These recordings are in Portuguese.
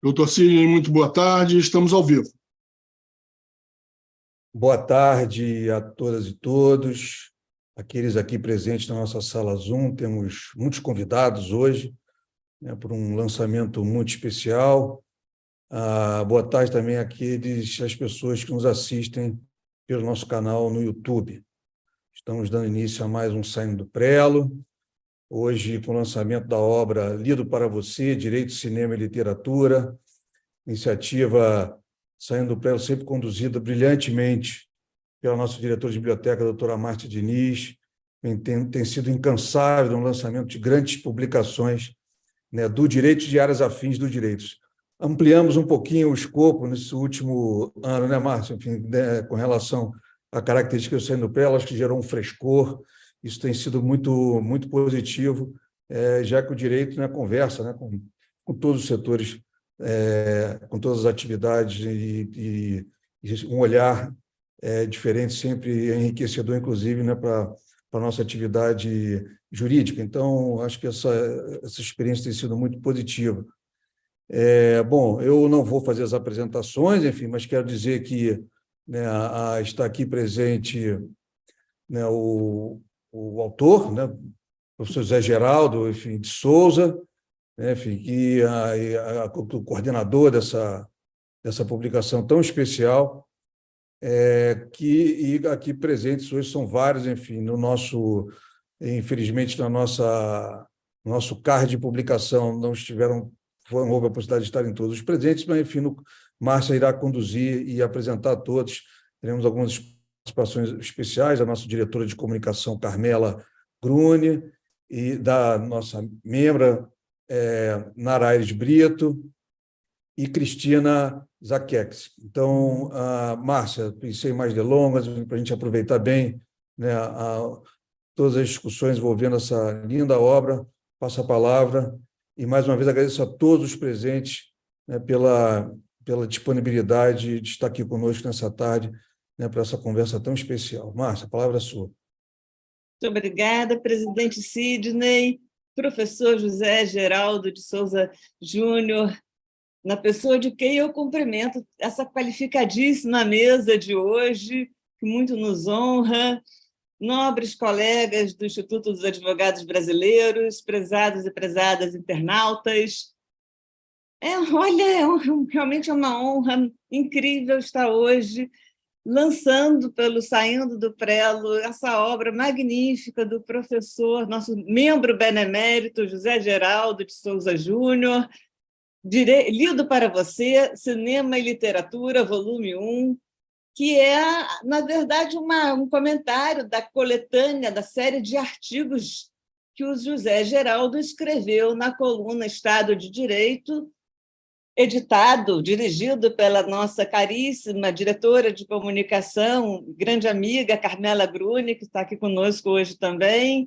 Doutor Sidney, muito boa tarde, estamos ao vivo. Boa tarde a todas e todos, aqueles aqui presentes na nossa sala Zoom. Temos muitos convidados hoje, por um lançamento muito especial. Boa tarde também às pessoas que nos assistem pelo nosso canal no YouTube. Estamos dando início a mais um Saindo do Prelo, hoje com o lançamento da obra Lido para Você, Direito, Cinema e Literatura, iniciativa Saindo do Prelo, sempre conduzida brilhantemente pela nossa diretora de biblioteca, a doutora Márcia Diniz, tem sido incansável no lançamento de grandes publicações, do direito e de áreas afins do direito. Ampliamos um pouquinho o escopo nesse último ano, Márcia? Enfim, com relação à característica do Saindo do Prelo, acho que gerou um frescor, isso tem sido muito, muito positivo, já que o direito conversa com todos os setores, com todas as atividades e um olhar diferente, sempre enriquecedor, inclusive, para a nossa atividade jurídica. Então, acho que essa experiência tem sido muito positiva. Bom, eu não vou fazer as apresentações, enfim, mas quero dizer que está aqui presente o autor, o professor José Geraldo, enfim, de Souza, enfim, e o coordenador dessa publicação tão especial, e aqui presentes hoje são vários, enfim, infelizmente, no nosso card de publicação não houve a possibilidade de estarem todos presentes, mas, enfim, Márcia irá conduzir e apresentar a todos. Teremos algumas participações especiais da nossa diretora de comunicação, Carmela Grune, e da nossa membra, Nara Aires Brito, e Cristina Zaquex. Então, Márcia, sem mais delongas, para a gente aproveitar bem todas as discussões envolvendo essa linda obra, passo a palavra, e mais uma vez agradeço a todos os presentes pela disponibilidade de estar aqui conosco nessa tarde, para essa conversa tão especial. Márcia, a palavra é sua. Muito obrigada, presidente Sidney, professor José Geraldo de Souza Júnior, na pessoa de quem eu cumprimento essa qualificadíssima mesa de hoje, que muito nos honra, nobres colegas do Instituto dos Advogados Brasileiros, prezados e prezadas internautas. Realmente é uma honra incrível estar hoje lançando Saindo do Prelo essa obra magnífica do professor, nosso membro benemérito, José Geraldo de Souza Júnior, Lido para Você, Cinema e Literatura, volume 1, que é, na verdade, um comentário da coletânea, da série de artigos que o José Geraldo escreveu na coluna Estado de Direito, editado, dirigido pela nossa caríssima diretora de comunicação, grande amiga, Carmela Grune, que está aqui conosco hoje também.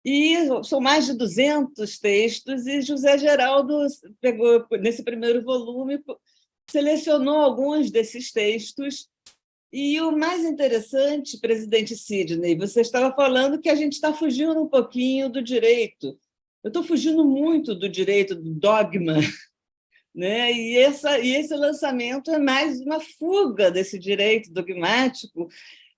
E são mais de 200 textos, e José Geraldo pegou, nesse primeiro volume, selecionou alguns desses textos. E o mais interessante, presidente Sidney, você estava falando que a gente está fugindo um pouquinho do direito. Eu estou fugindo muito do direito, do dogma, E esse lançamento é mais uma fuga desse direito dogmático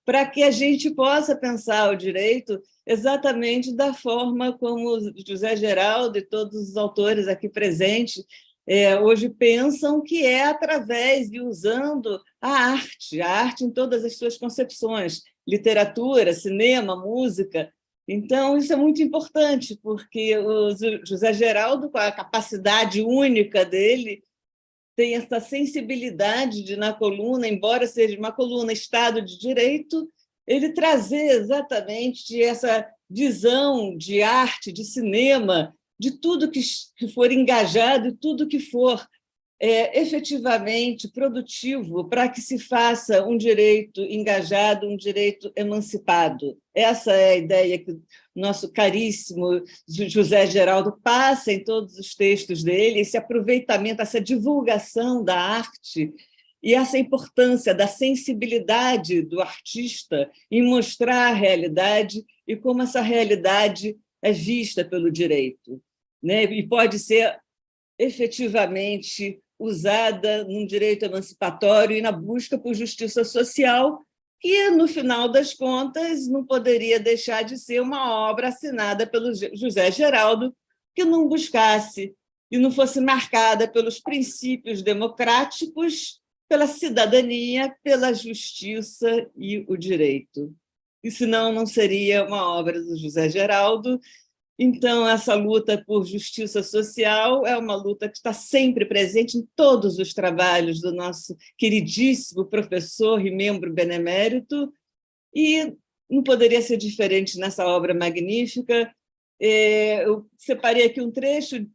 para que a gente possa pensar o direito exatamente da forma como José Geraldo e todos os autores aqui presentes hoje pensam, que é através e usando a arte em todas as suas concepções, literatura, cinema, música. Então, isso é muito importante, porque o José Geraldo, com a capacidade única dele, tem essa sensibilidade de, na coluna, embora seja uma coluna Estado de Direito, ele trazer exatamente essa visão de arte, de cinema, de tudo que for engajado e tudo que for efetivamente produtivo para que se faça um direito engajado, um direito emancipado. Essa é a ideia que o nosso caríssimo José Geraldo passa em todos os textos dele, esse aproveitamento, essa divulgação da arte e essa importância da sensibilidade do artista em mostrar a realidade e como essa realidade é vista pelo direito, E pode ser efetivamente usada num direito emancipatório e na busca por justiça social, que, no final das contas, não poderia deixar de ser uma obra assinada pelo José Geraldo, que não buscasse e não fosse marcada pelos princípios democráticos, pela cidadania, pela justiça e o direito. E senão não seria uma obra do José Geraldo. Então, essa luta por justiça social é uma luta que está sempre presente em todos os trabalhos do nosso queridíssimo professor e membro benemérito, e não poderia ser diferente nessa obra magnífica. Eu separei aqui um trecho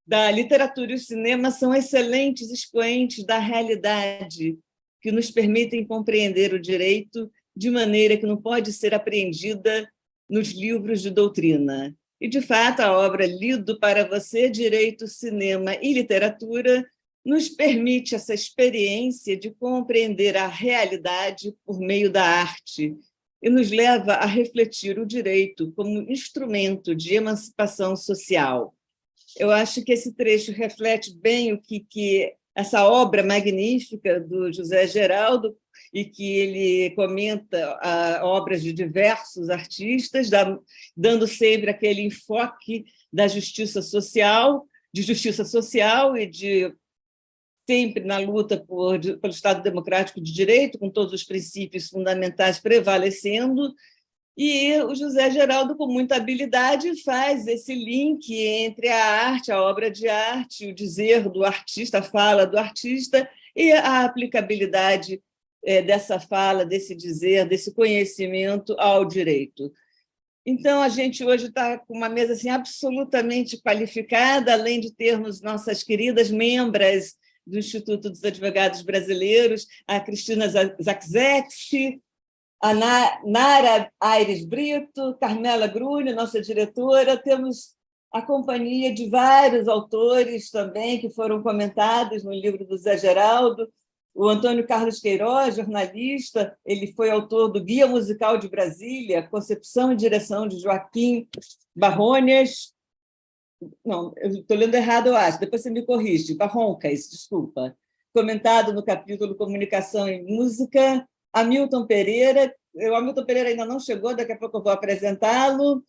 da literatura e o cinema, são excelentes expoentes da realidade, que nos permitem compreender o direito de maneira que não pode ser apreendida nos livros de doutrina. E, de fato, a obra Lido para Você, Direito, Cinema e Literatura nos permite essa experiência de compreender a realidade por meio da arte e nos leva a refletir o direito como instrumento de emancipação social. Eu acho que esse trecho reflete bem o que essa obra magnífica do José Geraldo, e que ele comenta obras de diversos artistas, dando sempre aquele enfoque da justiça social, e de sempre na luta pelo Estado democrático de direito, com todos os princípios fundamentais prevalecendo. E o José Geraldo, com muita habilidade, faz esse link entre a arte, a obra de arte, o dizer do artista, a fala do artista, e a aplicabilidade dessa fala, desse dizer, desse conhecimento ao direito. Então, a gente hoje está com uma mesa assim, absolutamente qualificada, além de termos nossas queridas membras do Instituto dos Advogados Brasileiros, a Cristina Zakzewski, a Nara Aires Brito, Carmela Grune, nossa diretora. Temos a companhia de vários autores também que foram comentados no livro do Zé Geraldo. O Antônio Carlos Queiroz, jornalista, ele foi autor do Guia Musical de Brasília, concepção e direção de Joaquim Barrones. Não, eu estou lendo errado, eu acho, depois você me corrige. Barroncas, desculpa. Comentado no capítulo Comunicação e Música. Hamilton Pereira, o Hamilton Pereira ainda não chegou, daqui a pouco eu vou apresentá-lo.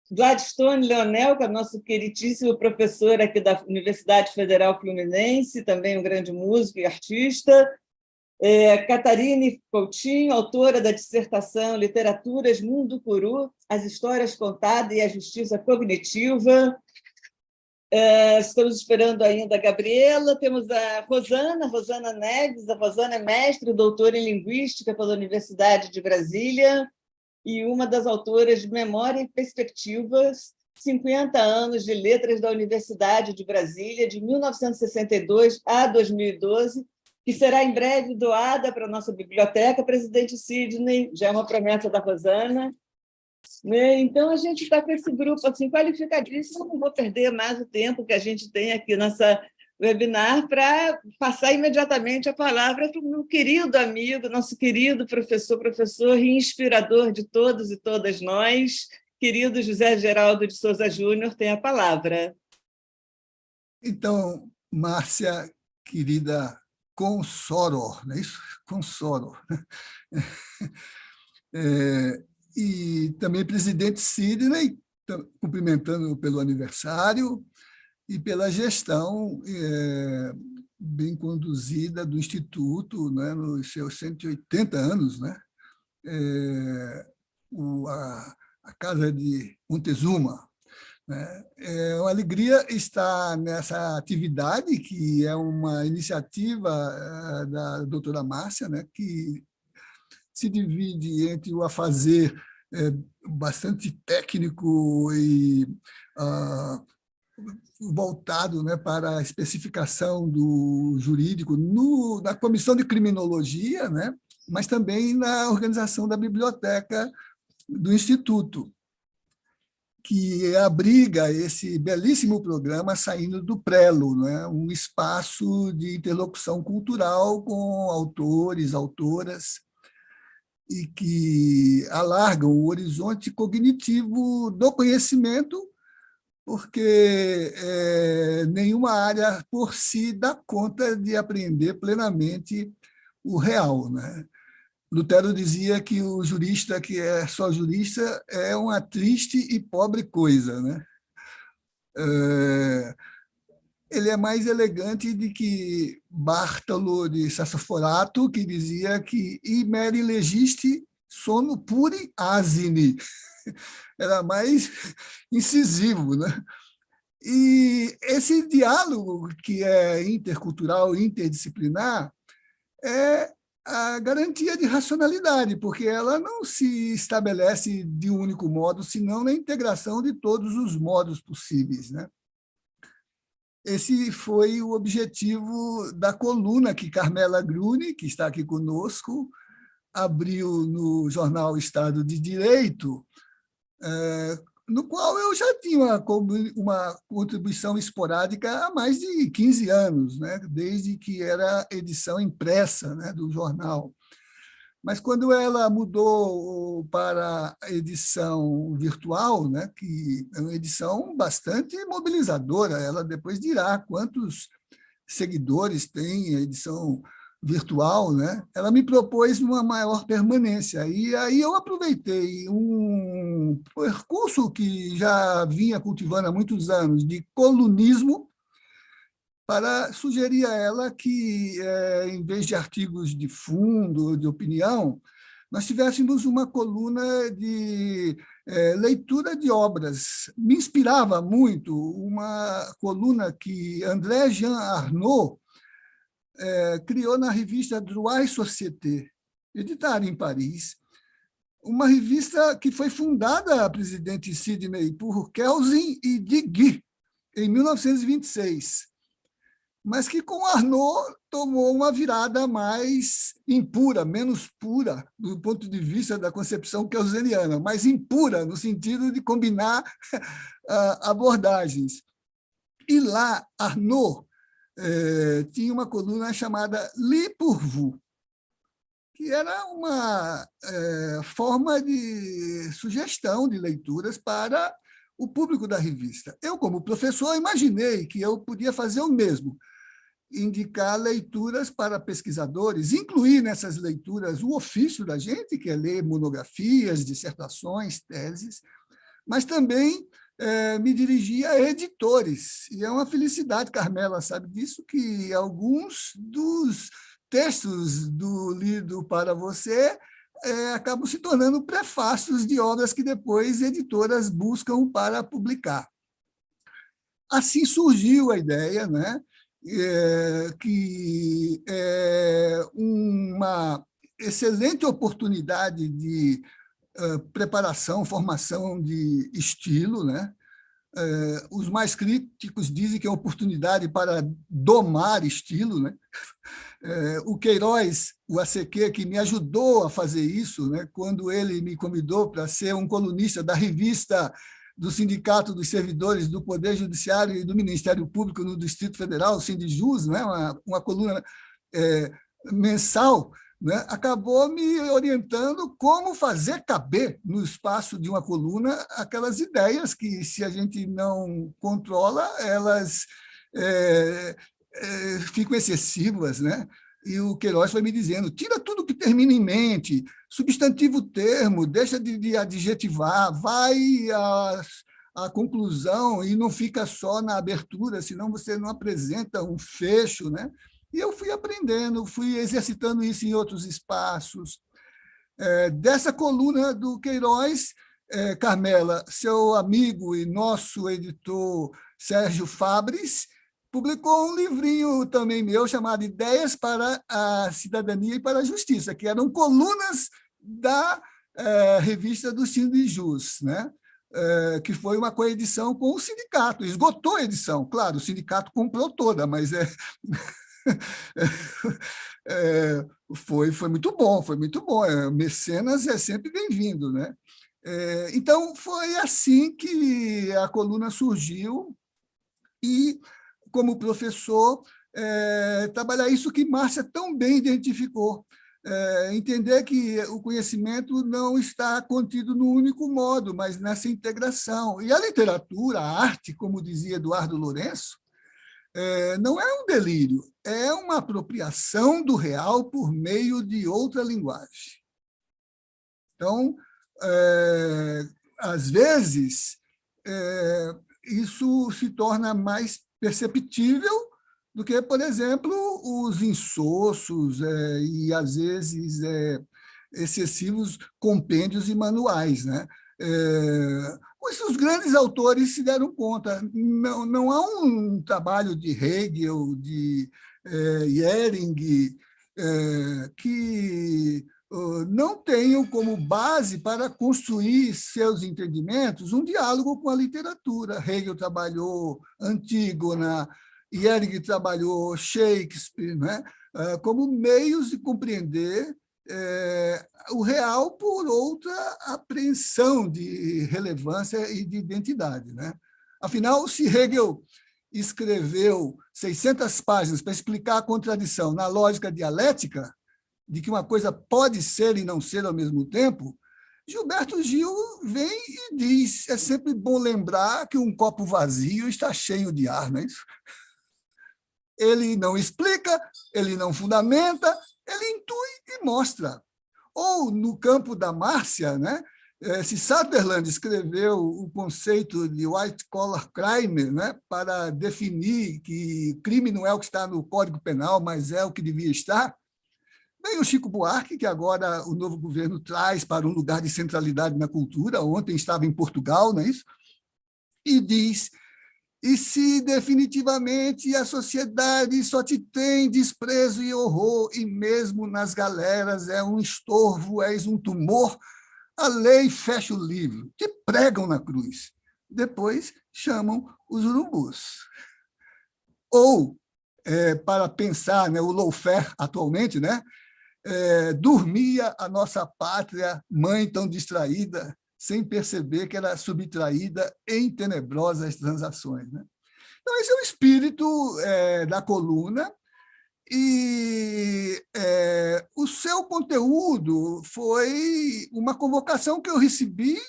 Gladstone Leonel, que é nosso queridíssimo professor aqui da Universidade Federal Fluminense, também um grande músico e artista. Catarine Coutinho, autora da dissertação Literaturas Mundo Curu, as histórias contadas e a justiça cognitiva. Estamos esperando ainda a Gabriela. Temos a Rosana Neves. A Rosana é mestre e doutora em Linguística pela Universidade de Brasília e uma das autoras de Memória e Perspectivas, 50 anos de letras da Universidade de Brasília, de 1962 a 2012, que será em breve doada para a nossa biblioteca. Presidente Sidney, já é uma promessa da Rosana. Então, a gente está com esse grupo assim, qualificadíssimo. Não vou perder mais o tempo que a gente tem aqui nessa webinar para passar imediatamente a palavra para o meu querido amigo, nosso querido professor e inspirador de todos e todas nós, querido José Geraldo de Souza Júnior, tem a palavra. Então, Márcia, querida consoror, não é isso? Consoror. E também presidente Sidney, cumprimentando pelo aniversário e pela gestão bem conduzida do Instituto, né, nos seus 180 anos, né? A Casa de Montezuma. Né? É uma alegria estar nessa atividade, que é uma iniciativa da doutora Márcia, né, que se divide entre o afazer bastante técnico e voltado, né, para a especificação do jurídico na Comissão de Criminologia, né, mas também na organização da biblioteca do Instituto, que abriga esse belíssimo programa Saindo do Prelo, né, um espaço de interlocução cultural com autores, autoras, e que alargam o horizonte cognitivo do conhecimento porque nenhuma área por si dá conta de apreender plenamente o real, né? Lutero dizia que o jurista que é só jurista é uma triste e pobre coisa, né? Ele é mais elegante do que Bartolo de Sassoforato, que dizia que imeri legiste sono puri asini. Era mais incisivo, né? E esse diálogo, que é intercultural, interdisciplinar, é a garantia de racionalidade, porque ela não se estabelece de um único modo, senão na integração de todos os modos possíveis, né? Esse foi o objetivo da coluna que Carmela Gruni, que está aqui conosco, abriu no jornal Estado de Direito, no qual eu já tinha uma contribuição esporádica há mais de 15 anos, né? Desde que era edição impressa, né, do jornal. Mas quando ela mudou para a edição virtual, né, que é uma edição bastante mobilizadora, ela depois dirá quantos seguidores tem a edição virtual, né? Ela me propôs uma maior permanência. E aí eu aproveitei um percurso que já vinha cultivando há muitos anos de colunismo para sugerir a ela que, em vez de artigos de fundo, de opinião, nós tivéssemos uma coluna de leitura de obras. Me inspirava muito uma coluna que André Jean Arnaud criou na revista Droit et Société, editada em Paris, uma revista que foi fundada, presidente Sidney, por Kelsen e Digui, em 1926, mas que com Arnaud tomou uma virada mais impura, menos pura, do ponto de vista da concepção kelseniana, mais impura, no sentido de combinar abordagens. E lá, Arnaud tinha uma coluna chamada Li pour vous, que era uma forma de sugestão de leituras para o público da revista. Eu, como professor, imaginei que eu podia fazer o mesmo, indicar leituras para pesquisadores, incluir nessas leituras o ofício da gente, que é ler monografias, dissertações, teses, mas também me dirigir a editores. E é uma felicidade, Carmela sabe disso, que alguns dos textos do Lido para Você acabam se tornando prefácios de obras que depois editoras buscam para publicar. Assim surgiu a ideia, né, que é uma excelente oportunidade de preparação, formação de estilo, né? Os mais críticos dizem que é uma oportunidade para domar estilo, né? O Queiroz, o ACQ, que me ajudou a fazer isso, né? Quando ele me convidou para ser um colunista da revista do Sindicato dos Servidores do Poder Judiciário e do Ministério Público no Distrito Federal, o Sindijus, né? uma coluna mensal, né? Acabou me orientando como fazer caber no espaço de uma coluna aquelas ideias que, se a gente não controla, elas ficam excessivas, né? E o Queiroz foi me dizendo, tira tudo que termina em mente, substantivo termo, deixa de adjetivar, vai à conclusão e não fica só na abertura, senão você não apresenta um fecho, né? E eu fui aprendendo, fui exercitando isso em outros espaços. Dessa coluna do Queiroz, Carmela, seu amigo e nosso editor Sérgio Fabres publicou um livrinho também meu chamado Ideias para a Cidadania e para a Justiça, que eram colunas da revista do Sindijus, né? Que foi uma coedição com o sindicato. Esgotou a edição, claro, o sindicato comprou toda, mas foi muito bom, foi muito bom. Mecenas é sempre bem-vindo, né? Então, foi assim que a coluna surgiu e, como professor, trabalhar isso que Márcia tão bem identificou, entender que o conhecimento não está contido num único modo, mas nessa integração. E a literatura, a arte, como dizia Eduardo Lourenço, não é um delírio, é uma apropriação do real por meio de outra linguagem. Então, às vezes, isso se torna mais perceptível do que, por exemplo, os insossos e, às vezes, excessivos compêndios e manuais, né? Os grandes autores se deram conta. Não há um trabalho de Hegel, de Jering, que não tenham como base para construir seus entendimentos um diálogo com a literatura. Hegel trabalhou Antígona, Jering trabalhou Shakespeare, né? Como meios de compreender o real por outra apreensão de relevância e de identidade, né? Afinal, se Hegel escreveu 600 páginas para explicar a contradição na lógica dialética, de que uma coisa pode ser e não ser ao mesmo tempo, Gilberto Gil vem e diz: é sempre bom lembrar que um copo vazio está cheio de ar, não é isso? Ele não explica, ele não fundamenta, ele intui e mostra. Ou, no campo da Márcia, né? Se Sutherland escreveu o conceito de white collar crime, né? Para definir que crime não é o que está no Código Penal, mas é o que devia estar, vem o Chico Buarque, que agora o novo governo traz para um lugar de centralidade na cultura, ontem estava em Portugal, não é isso? E diz: e se definitivamente a sociedade só te tem desprezo e horror, e mesmo nas galeras é um estorvo, és um tumor, a lei fecha o livro, te pregam na cruz, depois chamam os urubus. Ou, para pensar, né, o lawfare atualmente, né, dormia a nossa pátria, mãe tão distraída, sem perceber que era subtraída em tenebrosas transações, né? Então, esse é o espírito da coluna, e o seu conteúdo foi uma convocação que eu recebi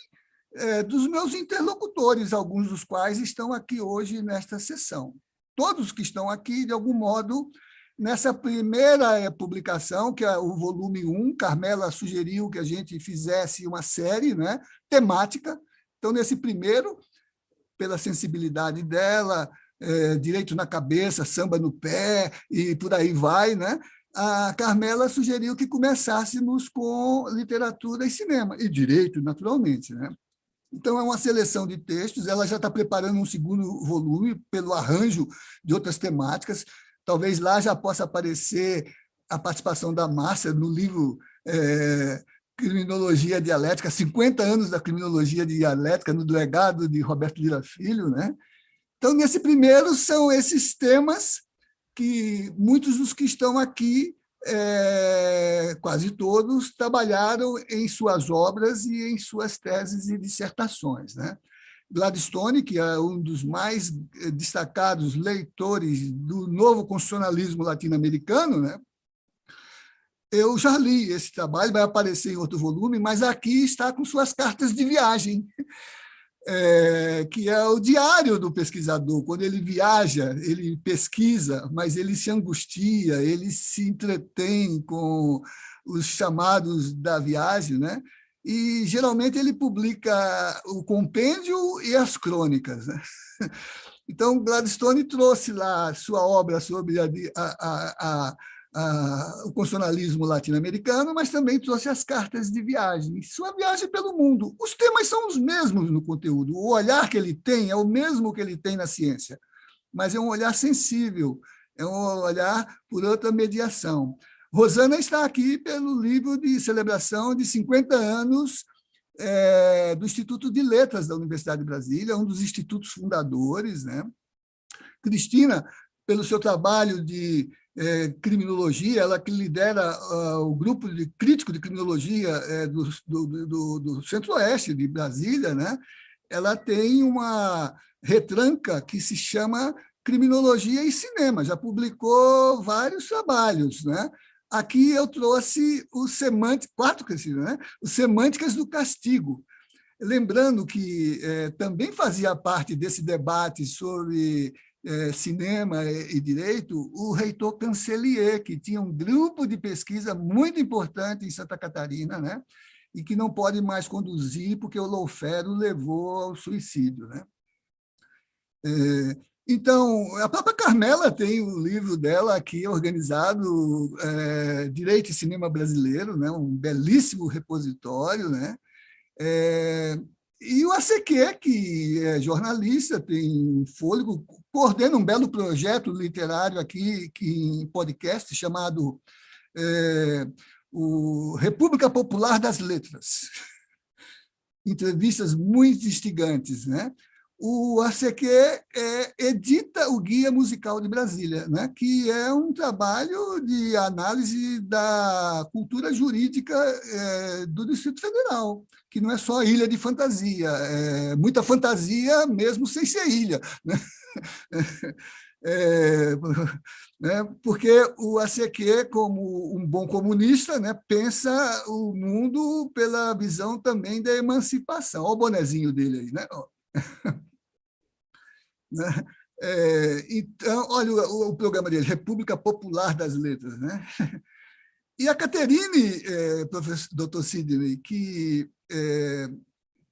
dos meus interlocutores, alguns dos quais estão aqui hoje nesta sessão. Todos que estão aqui, de algum modo, nessa primeira publicação, que é o volume 1, Carmela sugeriu que a gente fizesse uma série, né, temática. Então, nesse primeiro, pela sensibilidade dela, direito na cabeça, samba no pé e por aí vai, né, a Carmela sugeriu que começássemos com literatura e cinema, e direito, naturalmente, né? Então, é uma seleção de textos, ela já está preparando um segundo volume pelo arranjo de outras temáticas. Talvez lá já possa aparecer a participação da Márcia no livro Criminologia Dialética, 50 anos da criminologia dialética, no legado de Roberto Lira Filho, né? Então, nesse primeiro, são esses temas que muitos dos que estão aqui, quase todos, trabalharam em suas obras e em suas teses e dissertações, né? Gladstone, que é um dos mais destacados leitores do novo constitucionalismo latino-americano, né? Eu já li esse trabalho, vai aparecer em outro volume, mas aqui está com suas cartas de viagem, que é o diário do pesquisador. Quando ele viaja, ele pesquisa, mas ele se angustia, ele se entretém com os chamados da viagem, né? E, geralmente, ele publica o compêndio e as crônicas, né? Então, Gladstone trouxe lá sua obra sobre o constitucionalismo latino-americano, mas também trouxe as cartas de viagem, sua viagem pelo mundo. Os temas são os mesmos no conteúdo, o olhar que ele tem é o mesmo que ele tem na ciência, mas é um olhar sensível, é um olhar por outra mediação. Rosana está aqui pelo livro de celebração de 50 anos do Instituto de Letras da Universidade de Brasília, um dos institutos fundadores, né? Cristina, pelo seu trabalho de criminologia, ela que lidera o grupo de crítico de criminologia do Centro-Oeste de Brasília, né? Ela tem uma retranca que se chama Criminologia e Cinema, já publicou vários trabalhos, né? Aqui eu trouxe o quarto crescido, né? Os Semânticas do Castigo. Lembrando que também fazia parte desse debate sobre cinema e direito o reitor Cancelier, que tinha um grupo de pesquisa muito importante em Santa Catarina, né? E que não pode mais conduzir porque o lawfare o levou ao suicídio, né? Então, a própria Carmela tem o livro dela aqui organizado, Direito e Cinema Brasileiro, né? Um belíssimo repositório, né? E o ACQ, que é jornalista, tem fôlego, coordena um belo projeto literário aqui em podcast chamado o República Popular das Letras. Entrevistas muito instigantes, né? O ACQ edita o Guia Musical de Brasília, né? Que é um trabalho de análise da cultura jurídica do Distrito Federal, que não é só ilha de fantasia, é muita fantasia mesmo sem ser ilha, né? Porque o ACQ, como um bom comunista, né, pensa o mundo pela visão também da emancipação. Olha o bonezinho dele aí, né? Então, olha o programa dele, República Popular das Letras, né? E a Caterine, doutor Sidney, que é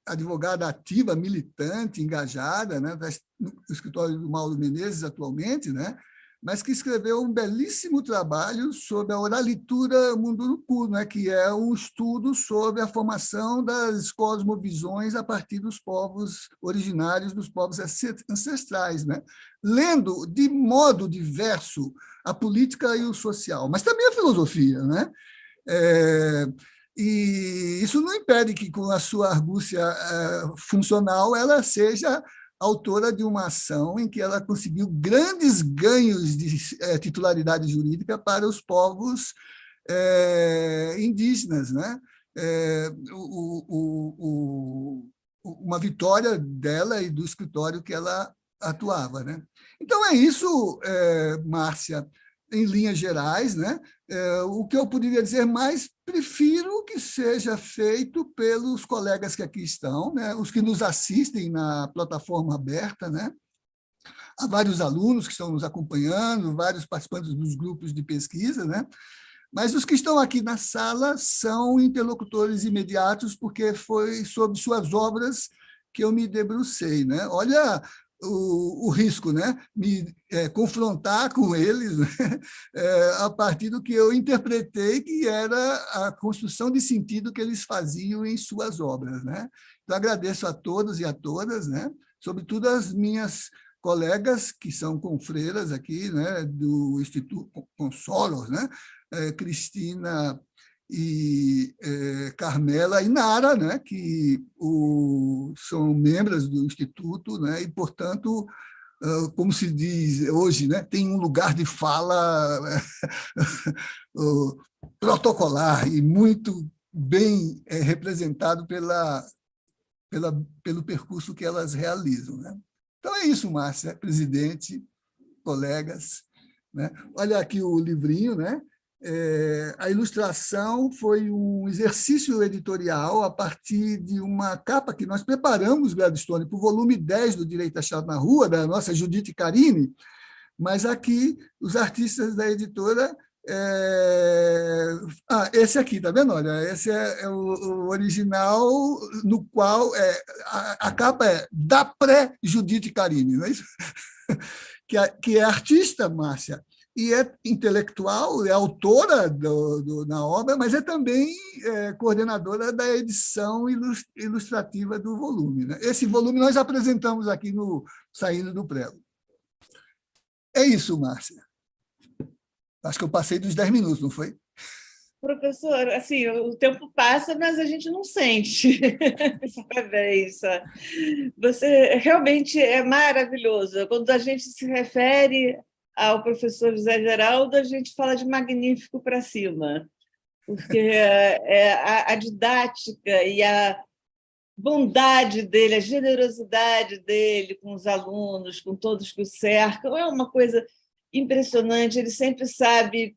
advogada ativa, militante, engajada, né, no escritório do Mauro Menezes atualmente, né, mas que escreveu um belíssimo trabalho sobre a oralitura Munduruku, né, que é um estudo sobre a formação das cosmovisões a partir dos povos originários, dos povos ancestrais, né, lendo de modo diverso a política e o social, mas também a filosofia, né? E isso não impede que, com a sua argúcia funcional, ela seja autora de uma ação em que ela conseguiu grandes ganhos de titularidade jurídica para os povos indígenas, né? Uma vitória dela e do escritório que ela atuava, né? Então, é isso, Márcia, em linhas gerais, né? O que eu poderia dizer mais, prefiro que seja feito pelos colegas que aqui estão, né? Os que nos assistem na plataforma aberta, né? Há vários alunos que estão nos acompanhando, vários participantes dos grupos de pesquisa, né? Mas os que estão aqui na sala são interlocutores imediatos, porque foi sobre suas obras que eu me debrucei, né? Olha o risco, né? Me confrontar com eles, né? A partir do que eu interpretei que era a construção de sentido que eles faziam em suas obras, né? Então, agradeço a todos e a todas, né? Sobretudo as minhas colegas que são confreiras aqui, né? Do Instituto Consolos, né? Cristina e Carmela e Nara, né, que são membros do Instituto, né, e, portanto, como se diz hoje, né, tem um lugar de fala protocolar e muito bem representado pelo percurso que elas realizam, né? Então, é isso, Márcia, presidente, colegas, né? Olha aqui o livrinho, né? A ilustração foi um exercício editorial a partir de uma capa que nós preparamos, Gladstone, para o volume 10 do Direito Achado na Rua, da nossa Judite Carini, mas aqui os artistas da editora... esse aqui, tá vendo? Olha, esse é o original, no qual a capa é da pré-Judite Carini, não é isso? que é artista, Márcia, e é intelectual, é autora na obra, mas é também coordenadora da edição ilustrativa do volume, né? Esse volume nós apresentamos aqui no Saindo do Prelo. É isso, Márcia. Acho que eu passei dos 10 minutos, não foi? Professor, assim, o tempo passa, mas a gente não sente. Parabéns. Você realmente é maravilhoso. Quando a gente se refere ao professor José Geraldo, a gente fala de magnífico para cima, porque a didática e a bondade dele, a generosidade dele com os alunos, com todos que o cercam, é uma coisa impressionante. Ele sempre sabe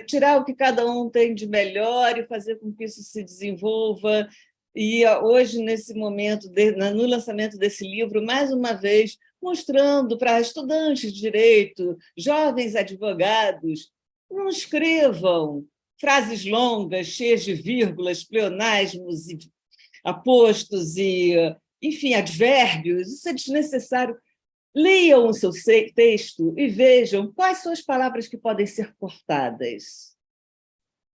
tirar o que cada um tem de melhor e fazer com que isso se desenvolva. E hoje, nesse momento, no lançamento desse livro, mais uma vez, mostrando para estudantes de direito, jovens advogados, não escrevam frases longas, cheias de vírgulas, pleonasmos, e apostos e, enfim, advérbios. Isso é desnecessário. Leiam o seu texto e vejam quais são as palavras que podem ser cortadas.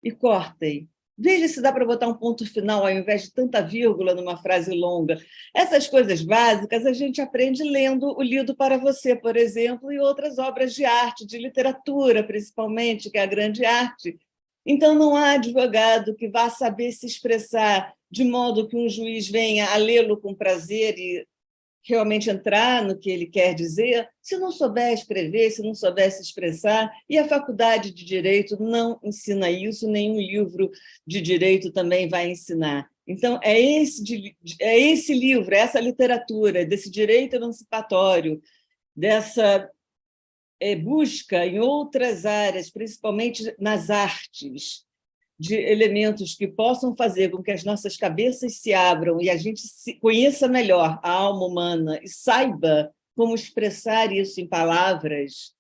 E cortem. Veja se dá para botar um ponto final ao invés de tanta vírgula numa frase longa. Essas coisas básicas a gente aprende lendo o Lido para Você, por exemplo, e outras obras de arte, de literatura, principalmente, que é a grande arte. Então, não há advogado que vá saber se expressar de modo que um juiz venha a lê-lo com prazer e realmente entrar no que ele quer dizer, se não souber escrever, se não souber se expressar, e a faculdade de Direito não ensina isso, nenhum livro de Direito também vai ensinar. Então, é esse livro, essa literatura, desse direito emancipatório, dessa busca em outras áreas, principalmente nas artes, de elementos que possam fazer com que as nossas cabeças se abram e a gente conheça melhor a alma humana e saiba como expressar isso em palavras,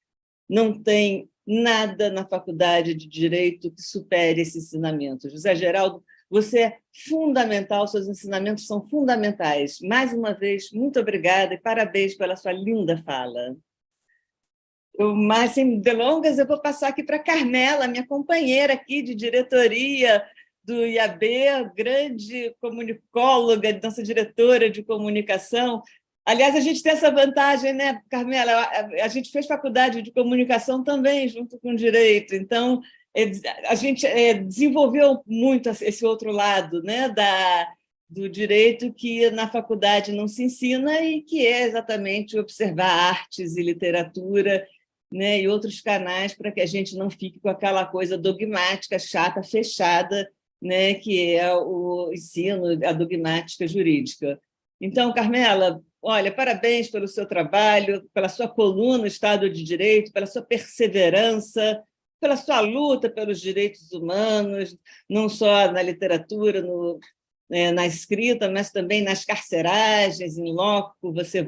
não tem nada na faculdade de Direito que supere esse ensinamento. José Geraldo, você é fundamental, seus ensinamentos são fundamentais. Mais uma vez, muito obrigada e parabéns pela sua linda fala. Mas, sem delongas, eu vou passar aqui para a Carmela, minha companheira aqui de diretoria do IAB, grande comunicóloga, nossa diretora de comunicação. Aliás, a gente tem essa vantagem, né, Carmela? A gente fez faculdade de comunicação também, junto com direito. Então, a gente desenvolveu muito esse outro lado, né, do direito que na faculdade não se ensina e que é exatamente observar artes e literatura, né, e outros canais para que a gente não fique com aquela coisa dogmática, chata, fechada, né, que é o ensino, a dogmática jurídica. Então, Carmela, olha, parabéns pelo seu trabalho, pela sua coluna Estado de Direito, pela sua perseverança, pela sua luta pelos direitos humanos, não só na literatura, na escrita, mas também nas carceragens, em loco. Você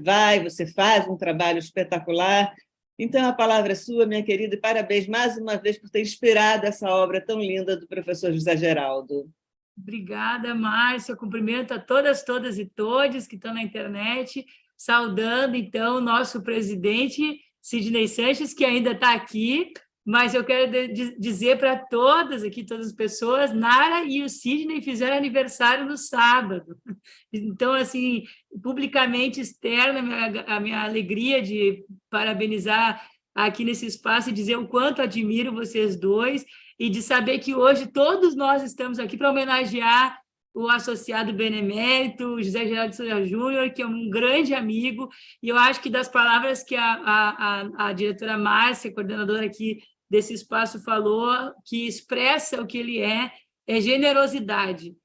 faz um trabalho espetacular. Então, a palavra é sua, minha querida, e parabéns mais uma vez por ter inspirado essa obra tão linda do professor José Geraldo. Obrigada, Márcia. Eu cumprimento a todas e todos que estão na internet, saudando, então, o nosso presidente, Sidney Sanches, que ainda está aqui, mas eu quero dizer para todas aqui, todas as pessoas, Nara e o Sidney fizeram aniversário no sábado. Então, assim, publicamente externa a minha alegria de parabenizar aqui nesse espaço e dizer o quanto admiro vocês dois e de saber que hoje todos nós estamos aqui para homenagear o associado benemérito, José Geraldo de Souza Júnior, que é um grande amigo, e eu acho que das palavras que a diretora Márcia, coordenadora aqui desse espaço, falou, que expressa o que ele é generosidade.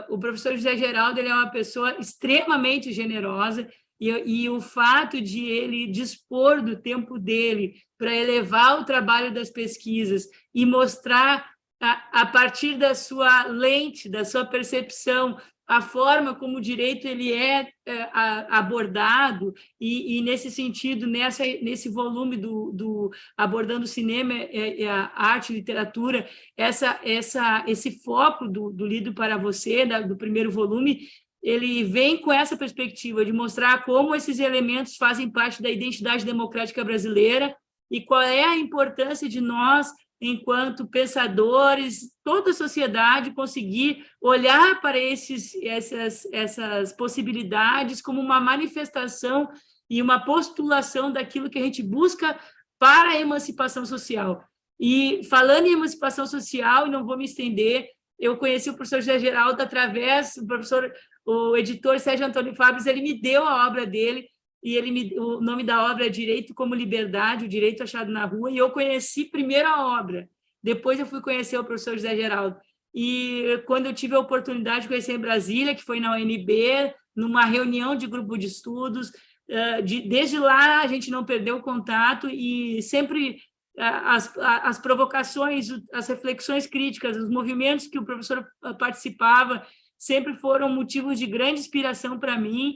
O professor José Geraldo ele é uma pessoa extremamente generosa, e o fato de ele dispor do tempo dele para elevar o trabalho das pesquisas e mostrar, a partir da sua lente, da sua percepção, a forma como o direito ele é abordado, e nesse sentido, nesse volume do abordando o cinema, a arte e literatura, esse foco do Lido para Você, do primeiro volume, ele vem com essa perspectiva de mostrar como esses elementos fazem parte da identidade democrática brasileira e qual é a importância de nós, enquanto pensadores, toda a sociedade, conseguir olhar para essas possibilidades como uma manifestação e uma postulação daquilo que a gente busca para a emancipação social. E, falando em emancipação social, e não vou me estender, eu conheci o professor José Geraldo através o editor Sérgio Antônio Fábio, ele me deu a obra dele, e o nome da obra é Direito como Liberdade, o Direito Achado na Rua, e eu conheci primeiro a obra, depois eu fui conhecer o professor José Geraldo. E quando eu tive a oportunidade de conhecer em Brasília, que foi na UNB, numa reunião de grupo de estudos, desde lá a gente não perdeu o contato, e sempre as provocações, as reflexões críticas, os movimentos que o professor participava sempre foram motivos de grande inspiração para mim,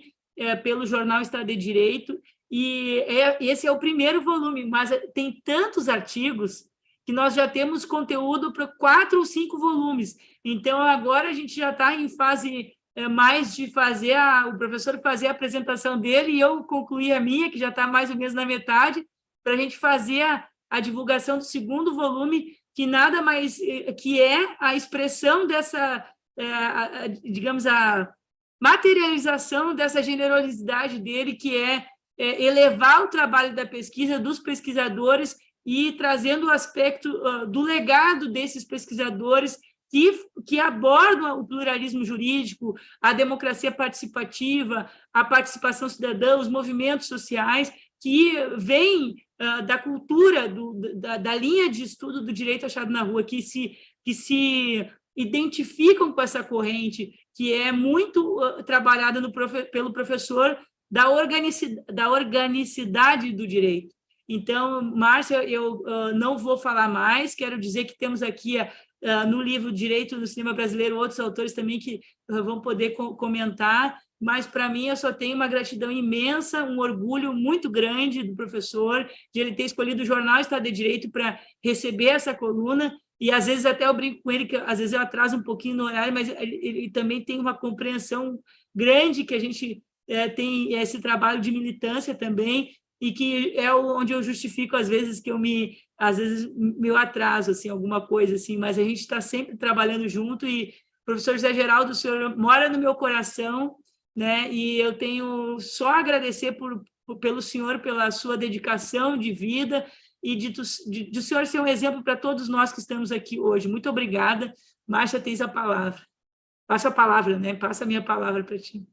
pelo jornal Estado de Direito, e esse é o primeiro volume, mas tem tantos artigos que nós já temos conteúdo para 4 ou 5 volumes. Então, agora a gente já está em fase mais de fazer o professor fazer a apresentação dele e eu concluir a minha, que já está mais ou menos na metade, para a gente fazer a divulgação do 2º volume, que nada mais que é a expressão dessa, digamos, a materialização dessa generosidade dele, que é elevar o trabalho da pesquisa, dos pesquisadores, e trazendo o aspecto do legado desses pesquisadores que abordam o pluralismo jurídico, a democracia participativa, a participação cidadã, os movimentos sociais, que vêm da cultura, da linha de estudo do direito achado na rua, que se identificam com essa corrente, que é muito trabalhada pelo professor da organicidade do direito. Então, Márcia, eu não vou falar mais, quero dizer que temos aqui no livro Direito no Cinema Brasileiro outros autores também que vão poder comentar, mas, para mim, eu só tenho uma gratidão imensa, um orgulho muito grande do professor, de ele ter escolhido o jornal Estado de Direito para receber essa coluna, e, às vezes, até eu brinco com ele, que às vezes eu atraso um pouquinho no horário, mas ele também tem uma compreensão grande, que a gente tem esse trabalho de militância também, e que é onde eu justifico, às vezes, que às vezes, meu atraso, assim, alguma coisa assim, mas a gente está sempre trabalhando junto, e, professor José Geraldo, o senhor mora no meu coração, né? E eu tenho só a agradecer pelo senhor, pela sua dedicação de vida, e de o senhor ser um exemplo para todos nós que estamos aqui hoje. Muito obrigada. Márcia, tens a palavra. Passa a palavra, né? Passa a minha palavra para ti.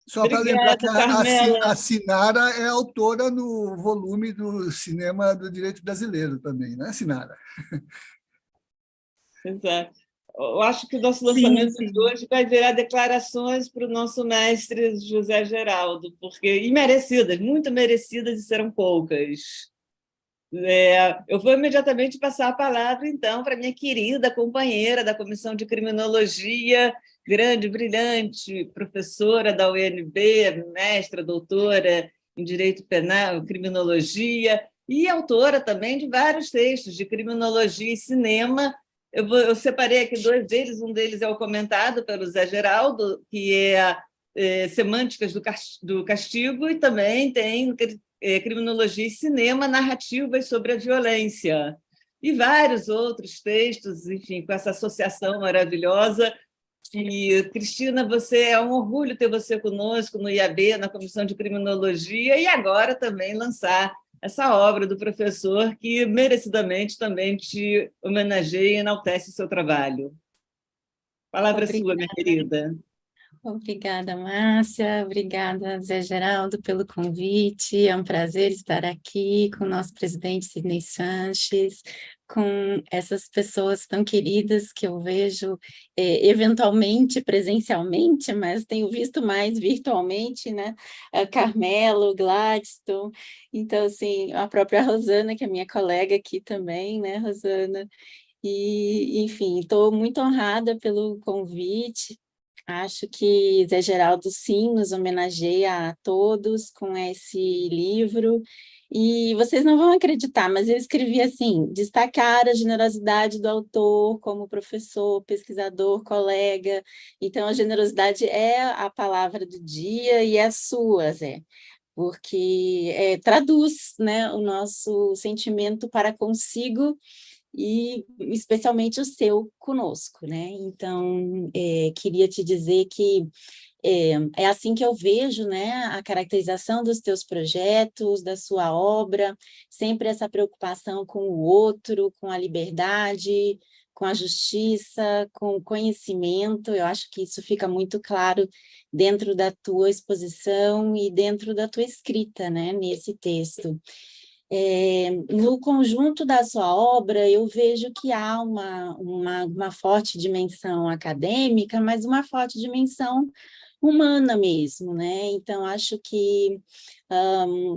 Só para lembrar que a Sinara é autora no volume do Cinema do Direito Brasileiro também, né, Sinara? Exato. Eu acho que o nosso lançamento de hoje vai virar declarações para o nosso mestre José Geraldo, porque, e merecidas, muito merecidas, e serão poucas. Eu vou imediatamente passar a palavra, então, para minha querida companheira da Comissão de Criminologia, grande, brilhante, professora da UNB, mestra, doutora em Direito Penal, Criminologia, e autora também de vários textos de criminologia e cinema. Eu separei aqui 2 deles, um deles é o comentado pelo Zé Geraldo, que é Semânticas do Castigo, e também tem Criminologia e Cinema, Narrativas sobre a Violência, e vários outros textos, enfim, com essa associação maravilhosa. E, Cristina, é um orgulho ter você conosco no IAB, na Comissão de Criminologia, e agora também lançar essa obra do professor, que merecidamente também te homenageia e enaltece o seu trabalho. Palavra sua, minha querida. Obrigada, Márcia. Obrigada, Zé Geraldo, pelo convite. É um prazer estar aqui com o nosso presidente Sidney Sanches, com essas pessoas tão queridas que eu vejo eventualmente presencialmente, mas tenho visto mais virtualmente, né? Carmelo, Gladstone, então, assim, a própria Rosana, que é minha colega aqui também, né, Rosana? E, enfim, estou muito honrada pelo convite. Acho que Zé Geraldo, sim, nos homenageia a todos com esse livro. E vocês não vão acreditar, mas eu escrevi assim: destacar a generosidade do autor como professor, pesquisador, colega. Então, a generosidade é a palavra do dia e é a sua, Zé, porque traduz, né, o nosso sentimento para consigo e especialmente o seu conosco, né? Então, queria te dizer que é assim que eu vejo, né, a caracterização dos teus projetos, da sua obra, sempre essa preocupação com o outro, com a liberdade, com a justiça, com o conhecimento. Eu acho que isso fica muito claro dentro da tua exposição e dentro da tua escrita, né, nesse texto. No conjunto da sua obra, eu vejo que há uma forte dimensão acadêmica, mas uma forte dimensão humana mesmo, né? Então, acho que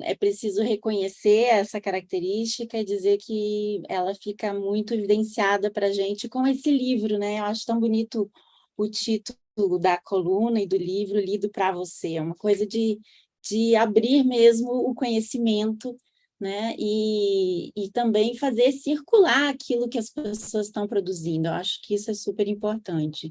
é preciso reconhecer essa característica e dizer que ela fica muito evidenciada para a gente com esse livro, né? Eu acho tão bonito o título da coluna e do livro, Lido para Você. É uma coisa de abrir mesmo o conhecimento, né? E também fazer circular aquilo que as pessoas estão produzindo. Eu acho que isso é super importante.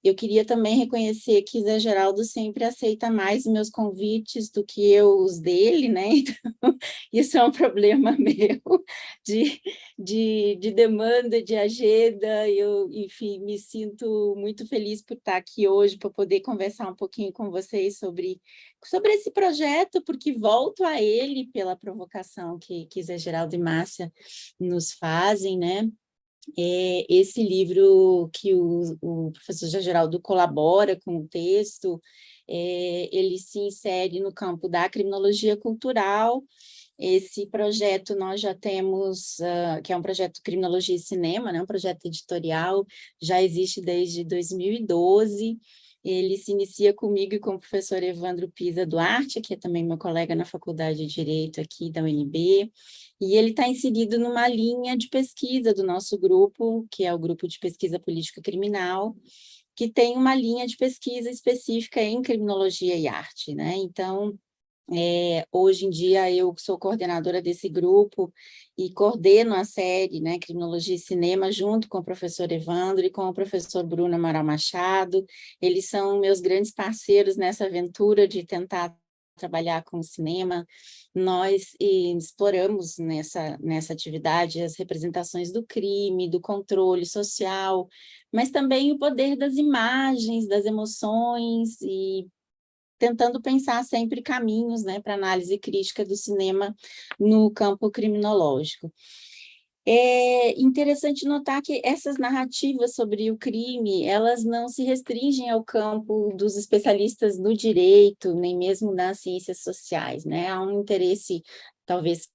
Eu queria também reconhecer que Zé Geraldo sempre aceita mais meus convites do que eu os dele, né? Então, isso é um problema meu de demanda, de agenda. Eu, enfim, me sinto muito feliz por estar aqui hoje, para poder conversar um pouquinho com vocês sobre esse projeto, porque volto a ele pela provocação que Zé Geraldo e Márcia nos fazem, né? Esse livro que o professor Zé Geraldo colabora com o texto, ele se insere no campo da criminologia cultural. Esse projeto nós já temos, que é um projeto Criminologia e Cinema, né, um projeto editorial, já existe desde 2012. Ele se inicia comigo e com o professor Evandro Pisa Duarte, que é também meu colega na Faculdade de Direito aqui da UNB, e ele está inserido numa linha de pesquisa do nosso grupo, que é o Grupo de Pesquisa Política Criminal, que tem uma linha de pesquisa específica em criminologia e arte, né? Então, hoje em dia eu sou coordenadora desse grupo e coordeno a série, né, Criminologia e Cinema, junto com o professor Evandro e com o professor Bruno Amaral Machado. Eles são meus grandes parceiros nessa aventura de tentar trabalhar com o cinema. Nós exploramos nessa atividade as representações do crime, do controle social, mas também o poder das imagens, das emoções, e tentando pensar sempre caminhos, né, para análise crítica do cinema no campo criminológico. É interessante notar que essas narrativas sobre o crime, elas não se restringem ao campo dos especialistas no direito, nem mesmo nas ciências sociais, né? Há um interesse, talvez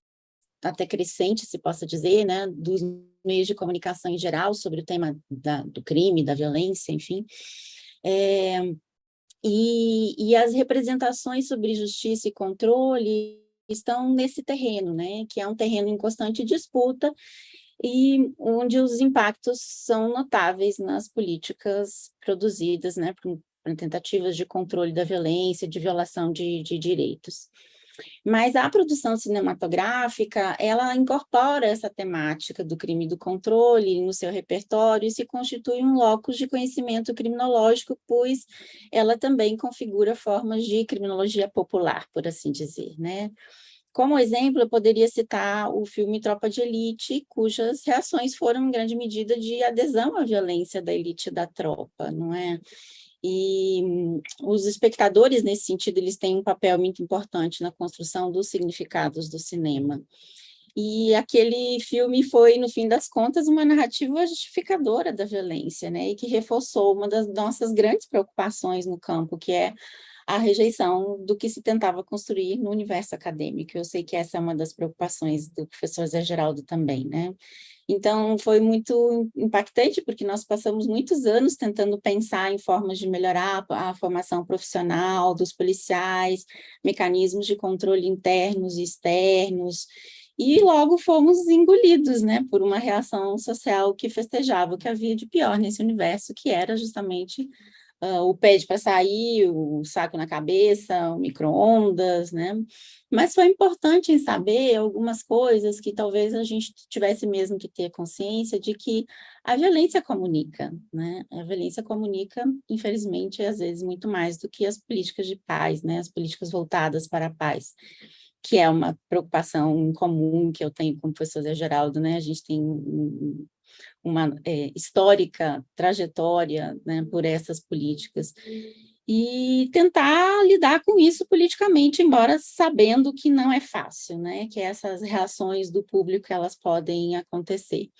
até crescente, se possa dizer, né, dos meios de comunicação em geral sobre o tema do crime, da violência, enfim. E as representações sobre justiça e controle estão nesse terreno, né, que é um terreno em constante disputa e onde os impactos são notáveis nas políticas produzidas, né, por tentativas de controle da violência, de violação de direitos. Mas a produção cinematográfica, ela incorpora essa temática do crime e do controle no seu repertório e se constitui um locus de conhecimento criminológico, pois ela também configura formas de criminologia popular, por assim dizer, né? Como exemplo, eu poderia citar o filme Tropa de Elite, cujas reações foram, em grande medida, de adesão à violência da elite da tropa, não é? E os espectadores, nesse sentido, eles têm um papel muito importante na construção dos significados do cinema. E aquele filme foi, no fim das contas, uma narrativa justificadora da violência, né? E que reforçou uma das nossas grandes preocupações no campo, que é a rejeição do que se tentava construir no universo acadêmico. Eu sei que essa é uma das preocupações do professor Zé Geraldo também, né? Então, foi muito impactante, porque nós passamos muitos anos tentando pensar em formas de melhorar a formação profissional dos policiais, mecanismos de controle internos e externos, e logo fomos engolidos, né, por uma reação social que festejava o que havia de pior nesse universo, que era justamente o pede para sair, o saco na cabeça, o micro-ondas, né? Mas foi importante em saber algumas coisas que talvez a gente tivesse mesmo que ter consciência de que a violência comunica, né? A violência comunica, infelizmente, às vezes muito mais do que as políticas de paz, né? As políticas voltadas para a paz, que é uma preocupação comum que eu tenho como professor Zé Geraldo, né? A gente tem uma histórica trajetória, né, por essas políticas, e tentar lidar com isso politicamente, embora sabendo que não é fácil, né, que essas reações do público elas podem acontecer.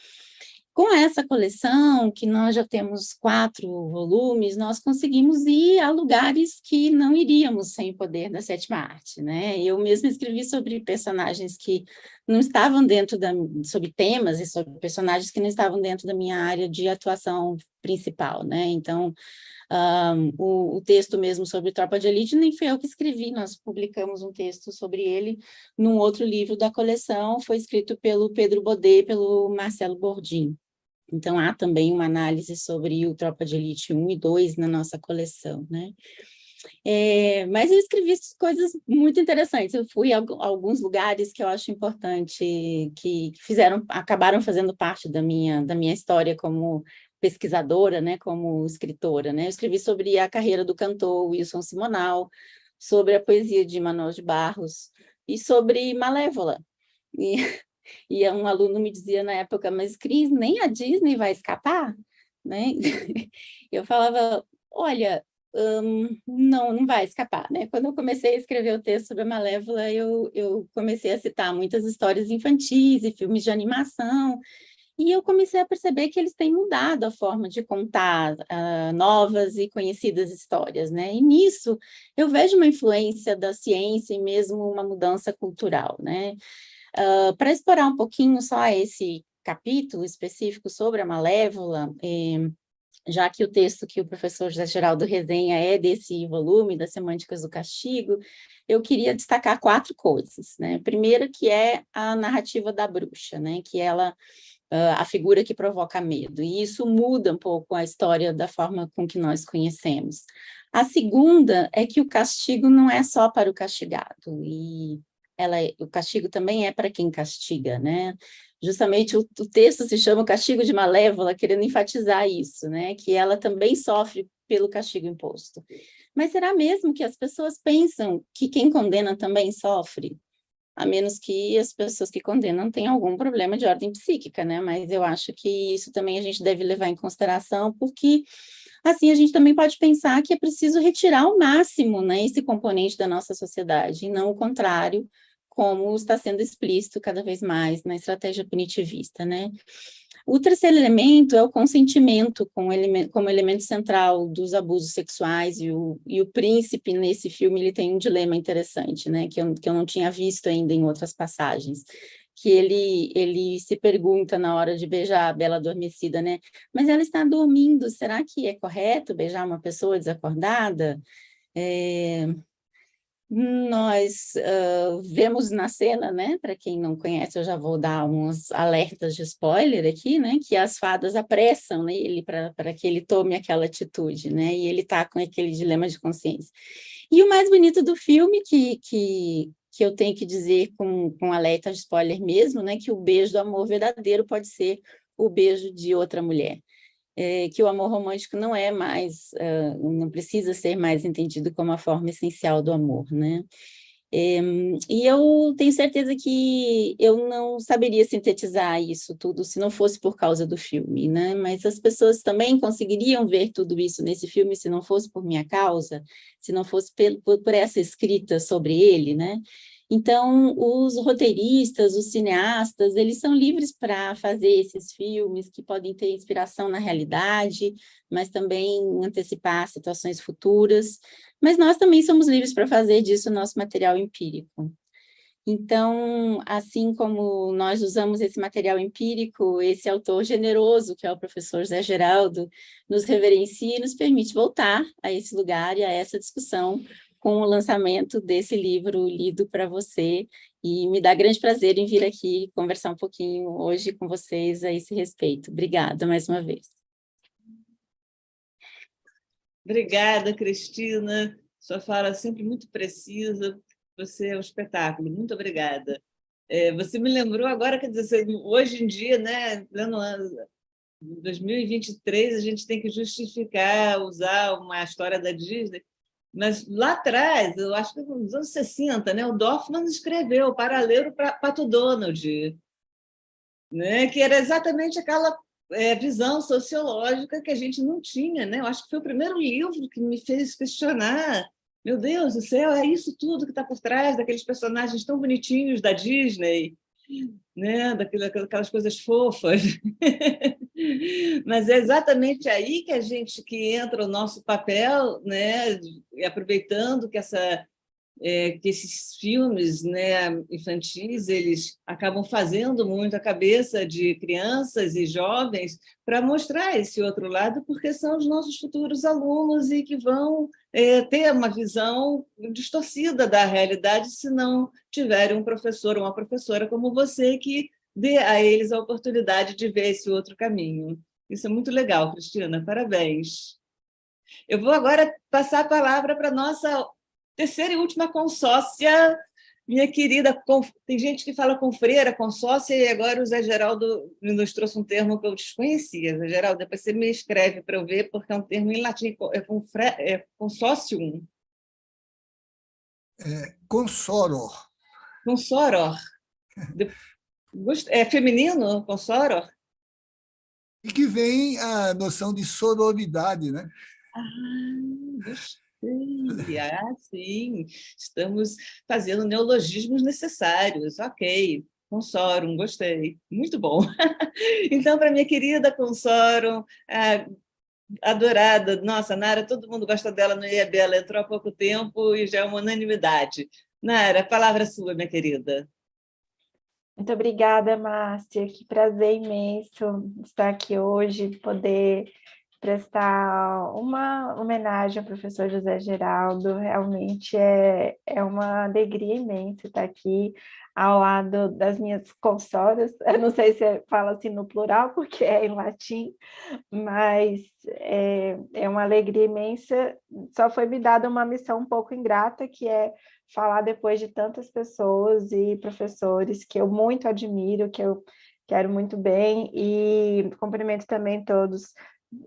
Com essa coleção, que nós já temos 4 volumes, nós conseguimos ir a lugares que não iríamos sem o poder da sétima arte, né? Eu mesma escrevi sobre personagens que não estavam dentro sobre temas e sobre personagens que não estavam dentro da minha área de atuação principal, né? Então, O texto mesmo sobre Tropa de Elite nem foi eu que escrevi, nós publicamos um texto sobre ele num outro livro da coleção, foi escrito pelo Pedro Bodê, pelo Marcelo Bordim. Então, há também uma análise sobre o Tropa de Elite 1 e 2 na nossa coleção, né? Mas eu escrevi coisas muito interessantes. Eu fui a alguns lugares que eu acho importante, que acabaram fazendo parte da minha história como pesquisadora, né, como escritora, né? Eu escrevi sobre a carreira do cantor Wilson Simonal, sobre a poesia de Manuel de Barros e sobre Malévola. E um aluno me dizia na época, mas Cris, nem a Disney vai escapar, né? Eu falava, olha, não vai escapar, né? Quando eu comecei a escrever o texto sobre a Malévola, eu comecei a citar muitas histórias infantis e filmes de animação, e eu comecei a perceber que eles têm mudado a forma de contar novas e conhecidas histórias, né? E nisso eu vejo uma influência da ciência e mesmo uma mudança cultural, né? Para explorar um pouquinho só esse capítulo específico sobre a Malévola, já que o texto que o professor José Geraldo resenha é desse volume, das Semânticas do Castigo, eu queria destacar 4 coisas, né? Primeiro, que é a narrativa da bruxa, né? Que ela, a figura que provoca medo, e isso muda um pouco a história da forma com que nós conhecemos. A segunda é que o castigo não é só para o castigado, e o castigo também é para quem castiga, né? Justamente o texto se chama O Castigo de Malévola, querendo enfatizar isso, né? Que ela também sofre pelo castigo imposto. Mas será mesmo que as pessoas pensam que quem condena também sofre? A menos que as pessoas que condenam tenham algum problema de ordem psíquica, né? Mas eu acho que isso também a gente deve levar em consideração, porque assim a gente também pode pensar que é preciso retirar ao máximo, né, esse componente da nossa sociedade, e não o contrário, como está sendo explícito cada vez mais na estratégia punitivista, né? O terceiro elemento é o consentimento como elemento central dos abusos sexuais, e o príncipe nesse filme ele tem um dilema interessante, né, que eu não tinha visto ainda em outras passagens, que ele se pergunta na hora de beijar a Bela Adormecida, né, mas ela está dormindo, será que é correto beijar uma pessoa desacordada? Nós vemos na cena, né, para quem não conhece, eu já vou dar uns alertas de spoiler aqui, né, que as fadas apressam, né, ele para que ele tome aquela atitude, né, e ele está com aquele dilema de consciência. E o mais bonito do filme, que eu tenho que dizer com alerta de spoiler mesmo, né, que o beijo do amor verdadeiro pode ser o beijo de outra mulher. Que o amor romântico não é mais, não precisa ser mais entendido como a forma essencial do amor, né? E eu tenho certeza que eu não saberia sintetizar isso tudo se não fosse por causa do filme, né? Mas as pessoas também conseguiriam ver tudo isso nesse filme se não fosse por minha causa, se não fosse por essa escrita sobre ele, né? Então, os roteiristas, os cineastas, eles são livres para fazer esses filmes que podem ter inspiração na realidade, mas também antecipar situações futuras. Mas nós também somos livres para fazer disso nosso material empírico. Então, assim como nós usamos esse material empírico, esse autor generoso, que é o professor José Geraldo, nos reverencia e nos permite voltar a esse lugar e a essa discussão com o lançamento desse livro lido para você, e me dá grande prazer em vir aqui conversar um pouquinho hoje com vocês a esse respeito. Obrigada mais uma vez. Obrigada, Cristina. Sua fala é sempre muito precisa. Você é um espetáculo. Muito obrigada. Você me lembrou agora, quer dizer, hoje em dia, né, pleno ano 2023, a gente tem que justificar, usar uma história da Disney. Mas lá atrás, eu acho que nos anos 60, né, o Dorfman escreveu Paralelo para Pato Donald, né, que era exatamente aquela visão sociológica que a gente não tinha, né? Eu acho que foi o primeiro livro que me fez questionar, meu Deus do céu, é isso tudo que está por trás daqueles personagens tão bonitinhos da Disney, né? Daquelas coisas fofas. Mas é exatamente aí que entra o nosso papel, né? E aproveitando que essa que esses filmes, né, infantis, eles acabam fazendo muito a cabeça de crianças e jovens para mostrar esse outro lado, porque são os nossos futuros alunos e que vão ter uma visão distorcida da realidade se não tiverem um professor ou uma professora como você que dê a eles a oportunidade de ver esse outro caminho. Isso é muito legal, Cristina, parabéns. Eu vou agora passar a palavra para a nossa terceira e última consórcia, minha querida. Tem gente que fala confreira, consórcia, e agora o Zé Geraldo nos trouxe um termo que eu desconhecia. Zé Geraldo, depois você me escreve para eu ver, porque é um termo em latim, é consórcium. Consoror. Consoror. É feminino, consoror? E que vem a noção de sororidade, né? Gostei. Sim. Estamos fazendo neologismos necessários. Ok. Consorum, gostei. Muito bom. Então, para minha querida Consorum, adorada, nossa, Nara, todo mundo gosta dela no IAB, ela entrou há pouco tempo e já é uma unanimidade. Nara, a palavra é sua, minha querida. Muito obrigada, Márcia. Que prazer imenso estar aqui hoje, poder prestar uma homenagem ao professor José Geraldo. Realmente é uma alegria imensa estar aqui ao lado das minhas consoras. Eu não sei se fala assim no plural, porque é em latim, mas é uma alegria imensa. Só foi me dada uma missão um pouco ingrata, que é falar depois de tantas pessoas e professores que eu muito admiro, que eu quero muito bem, e cumprimento também todos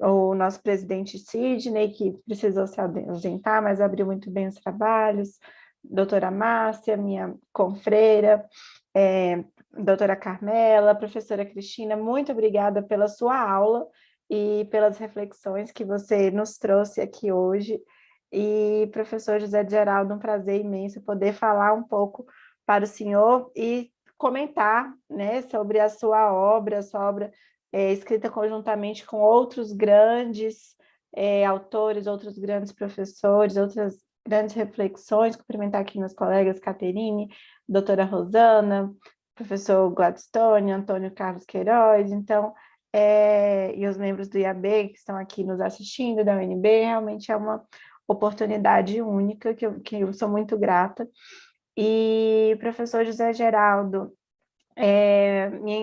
o nosso presidente Sidney, que precisou se ausentar, mas abriu muito bem os trabalhos, doutora Márcia, minha confreira, doutora Carmela, professora Cristina, muito obrigada pela sua aula e pelas reflexões que você nos trouxe aqui hoje. E professor José Geraldo, um prazer imenso poder falar um pouco para o senhor e comentar, né, sobre a sua obra escrita conjuntamente com outros grandes autores, outros grandes professores, outras grandes reflexões. Cumprimentar aqui meus colegas Caterine, doutora Rosana, professor Gladstone, Antônio Carlos Queiroz, então, e os membros do IAB que estão aqui nos assistindo, da UNB, realmente é uma oportunidade única, que eu sou muito grata. E, professor José Geraldo,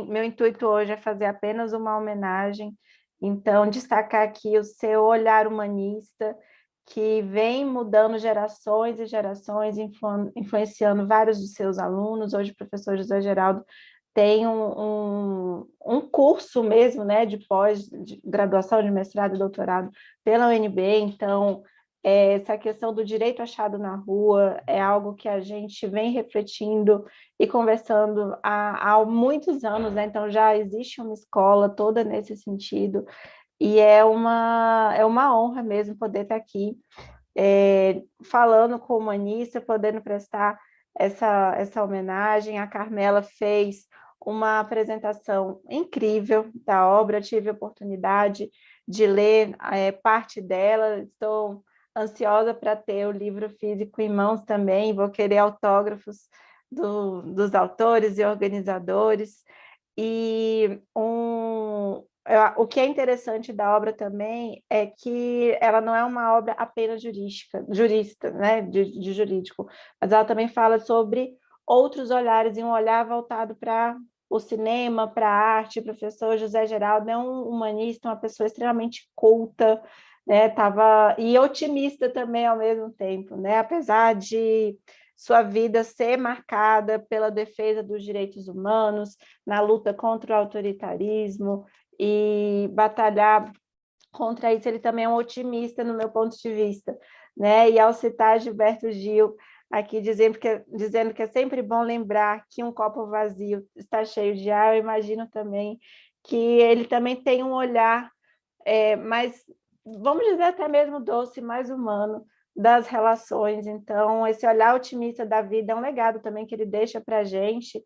meu intuito hoje é fazer apenas uma homenagem, então destacar aqui o seu olhar humanista, que vem mudando gerações e gerações, influenciando vários dos seus alunos. Hoje o professor José Geraldo tem um curso mesmo, né, de pós-graduação, de mestrado e doutorado pela UNB, então essa questão do direito achado na rua é algo que a gente vem refletindo e conversando há muitos anos, né? Então já existe uma escola toda nesse sentido, e é uma honra mesmo poder estar aqui falando com o humanista, podendo prestar essa homenagem. A Carmela fez uma apresentação incrível da obra, tive a oportunidade de ler parte dela, estou ansiosa para ter o livro físico em mãos também, vou querer autógrafos dos autores e organizadores. E o que é interessante da obra também é que ela não é uma obra apenas jurista, né, de jurídico, mas ela também fala sobre outros olhares, e um olhar voltado para o cinema, para a arte. O professor José Geraldo é um humanista, uma pessoa extremamente culta, né, e otimista também ao mesmo tempo, né, apesar de sua vida ser marcada pela defesa dos direitos humanos, na luta contra o autoritarismo e batalhar contra isso. Ele também é um otimista no meu ponto de vista, né? E ao citar Gilberto Gil aqui dizendo que é sempre bom lembrar que um copo vazio está cheio de ar, eu imagino também que ele também tem um olhar mais, vamos dizer, até mesmo doce, mais humano das relações. Então, esse olhar otimista da vida é um legado também que ele deixa para a gente,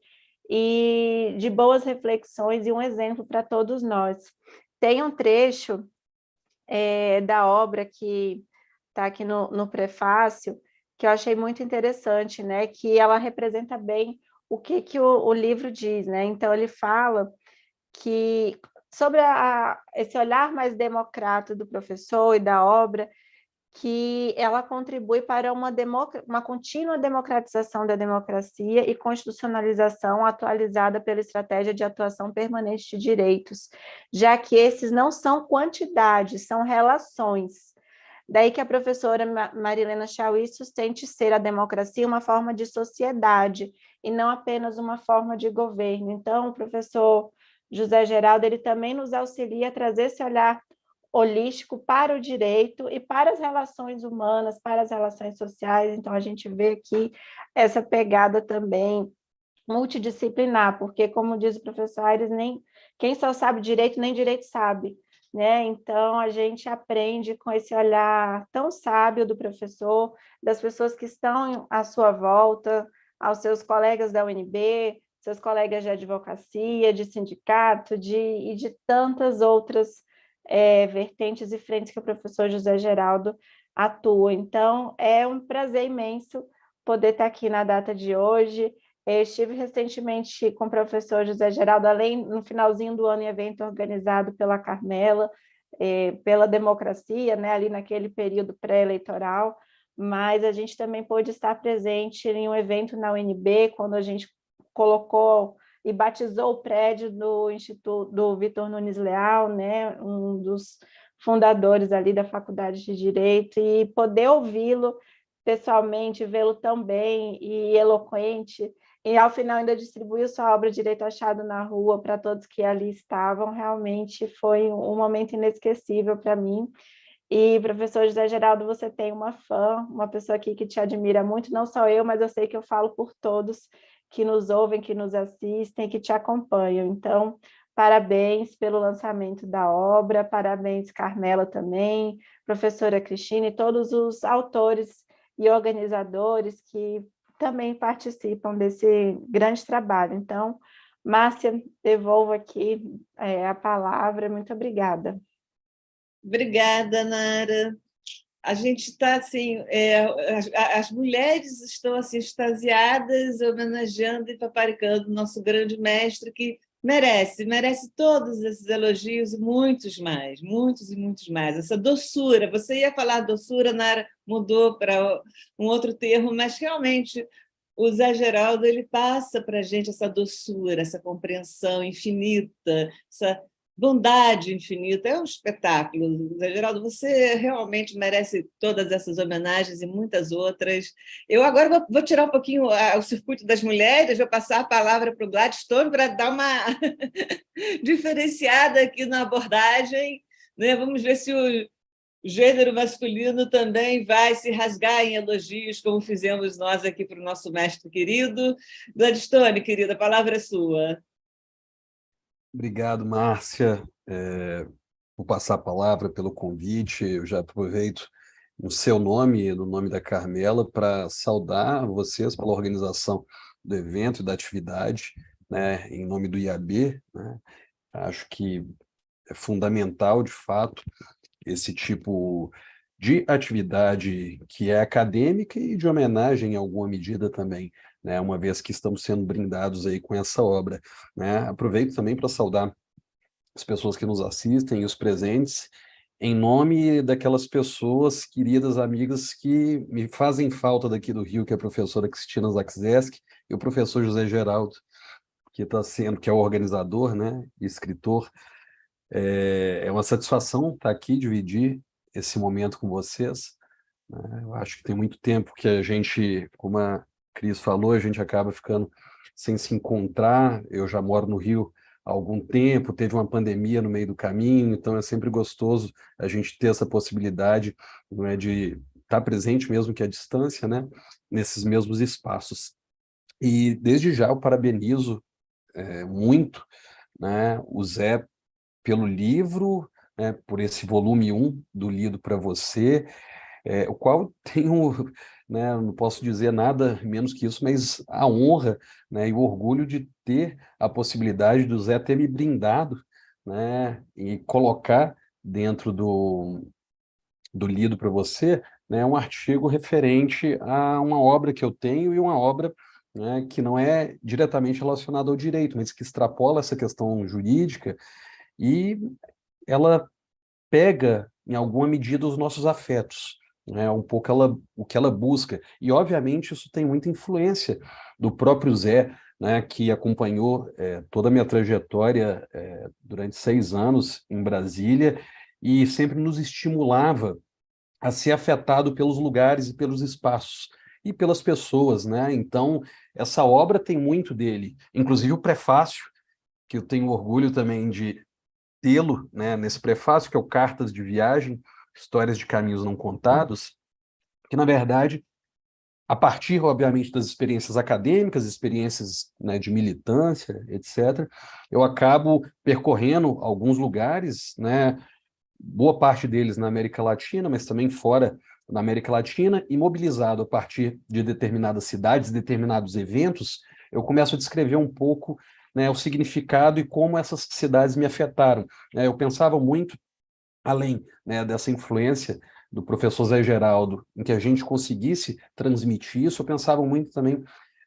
e de boas reflexões e um exemplo para todos nós. Tem um trecho da obra que está aqui no prefácio, que eu achei muito interessante, né? Que ela representa bem o que o livro diz, né? Então, ele fala que sobre esse olhar mais democrata do professor e da obra, que ela contribui para uma contínua democratização da democracia e constitucionalização atualizada pela estratégia de atuação permanente de direitos, já que esses não são quantidades, são relações. Daí que a professora Marilena Chauí sustente ser a democracia uma forma de sociedade e não apenas uma forma de governo. Então, o professor José Geraldo, ele também nos auxilia a trazer esse olhar holístico para o direito e para as relações humanas, para as relações sociais. Então, a gente vê aqui essa pegada também multidisciplinar, porque, como diz o professor Aires, quem só sabe direito, nem direito sabe, né? Então, a gente aprende com esse olhar tão sábio do professor, das pessoas que estão à sua volta, aos seus colegas da UNB, seus colegas de advocacia, de sindicato, e de tantas outras vertentes e frentes que o professor José Geraldo atua. Então, é um prazer imenso poder estar aqui na data de hoje. Eu estive recentemente com o professor José Geraldo, além, no finalzinho do ano, em evento organizado pela Carmela, pela democracia, né, ali naquele período pré-eleitoral, mas a gente também pôde estar presente em um evento na UNB, quando a gente colocou e batizou o prédio do Instituto do Vitor Nunes Leal, né, um dos fundadores ali da Faculdade de Direito, e poder ouvi-lo pessoalmente, vê-lo tão bem e eloquente, e ao final ainda distribuiu sua obra Direito Achado na Rua para todos que ali estavam, realmente foi um momento inesquecível para mim. E, professor José Geraldo, você tem uma fã, uma pessoa aqui que te admira muito, não só eu, mas eu sei que eu falo por todos que nos ouvem, que nos assistem, que te acompanham. Então, parabéns pelo lançamento da obra, parabéns, Carmela, também, professora Cristina e todos os autores e organizadores que também participam desse grande trabalho. Então, Márcia, devolvo aqui a palavra. Muito obrigada. Obrigada, Nara. A gente está assim, as mulheres estão assim extasiadas, homenageando e paparicando o nosso grande mestre, que merece todos esses elogios e muitos mais, muitos e muitos mais. Essa doçura, você ia falar doçura, Nara mudou para um outro termo, mas realmente o Zé Geraldo ele passa para a gente essa doçura, essa compreensão infinita, essa bondade infinita. É um espetáculo. Zé Geraldo, você realmente merece todas essas homenagens e muitas outras. Eu agora vou tirar um pouquinho o circuito das mulheres, vou passar a palavra para o Gladstone para dar uma diferenciada aqui na abordagem, né? Vamos ver se o gênero masculino também vai se rasgar em elogios, como fizemos nós aqui para o nosso mestre querido. Gladstone, querida, a palavra é sua. Obrigado, Márcia, por passar a palavra, pelo convite. Eu já aproveito no seu nome e no nome da Carmela para saudar vocês pela organização do evento e da atividade, né, em nome do IAB, né. Acho que é fundamental, de fato, esse tipo de atividade que é acadêmica e de homenagem em alguma medida também, né, uma vez que estamos sendo brindados aí com essa obra, né. Aproveito também para saudar as pessoas que nos assistem e os presentes, em nome daquelas pessoas, queridas amigas, que me fazem falta daqui do Rio, que é a professora Cristina Zakzeski e o professor José Geraldo, que é o organizador, né, e escritor. É uma satisfação estar aqui, dividir esse momento com vocês, né. Eu acho que tem muito tempo que a gente, como a Cris falou, a gente acaba ficando sem se encontrar. Eu já moro no Rio há algum tempo, teve uma pandemia no meio do caminho, então é sempre gostoso a gente ter essa possibilidade, não é, de estar presente, mesmo que à distância, né, nesses mesmos espaços. E desde já eu parabenizo muito, né, o Zé pelo livro, né, por esse volume 1 do Lido para Você, o qual tenho, né, não posso dizer nada menos que isso, mas a honra, né, e o orgulho de ter a possibilidade do Zé ter me brindado, né, e colocar dentro do Lido para Você, né, um artigo referente a uma obra que eu tenho e uma obra, né, que não é diretamente relacionada ao direito, mas que extrapola essa questão jurídica e ela pega, em alguma medida, os nossos afetos, né, um pouco o que ela busca. E, obviamente, isso tem muita influência do próprio Zé, né, que acompanhou toda a minha trajetória durante 6 anos em Brasília e sempre nos estimulava a ser afetado pelos lugares e pelos espaços e pelas pessoas, né? Então, essa obra tem muito dele, inclusive o prefácio, que eu tenho orgulho também de tê-lo, né, nesse prefácio, que é o Cartas de Viagem, Histórias de Caminhos Não Contados, que, na verdade, a partir, obviamente, das experiências acadêmicas, experiências, né, de militância, etc., eu acabo percorrendo alguns lugares, né, boa parte deles na América Latina, mas também fora da América Latina, e mobilizado a partir de determinadas cidades, determinados eventos, eu começo a descrever um pouco, né, o significado e como essas cidades me afetaram. Eu pensava muito, além, né, dessa influência do professor Zé Geraldo, em que a gente conseguisse transmitir isso, eu pensava muito também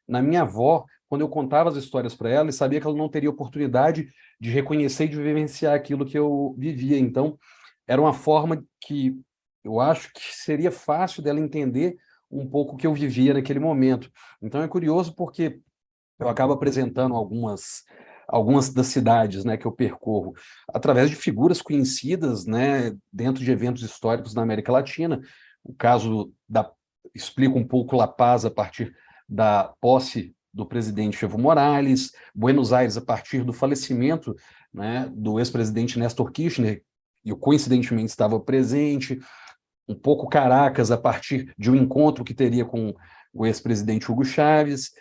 na minha avó, quando eu contava as histórias para ela e sabia que ela não teria oportunidade de reconhecer e de vivenciar aquilo que eu vivia. Então, era uma forma que eu acho que seria fácil dela entender um pouco o que eu vivia naquele momento. Então é curioso porque eu acabo apresentando algumas das cidades, né, que eu percorro através de figuras conhecidas, né, dentro de eventos históricos na América Latina. O caso explico um pouco La Paz a partir da posse do presidente Evo Morales, Buenos Aires a partir do falecimento, né, do ex-presidente Néstor Kirchner, e eu coincidentemente estava presente, um pouco Caracas a partir de um encontro que teria com o ex-presidente Hugo Chávez,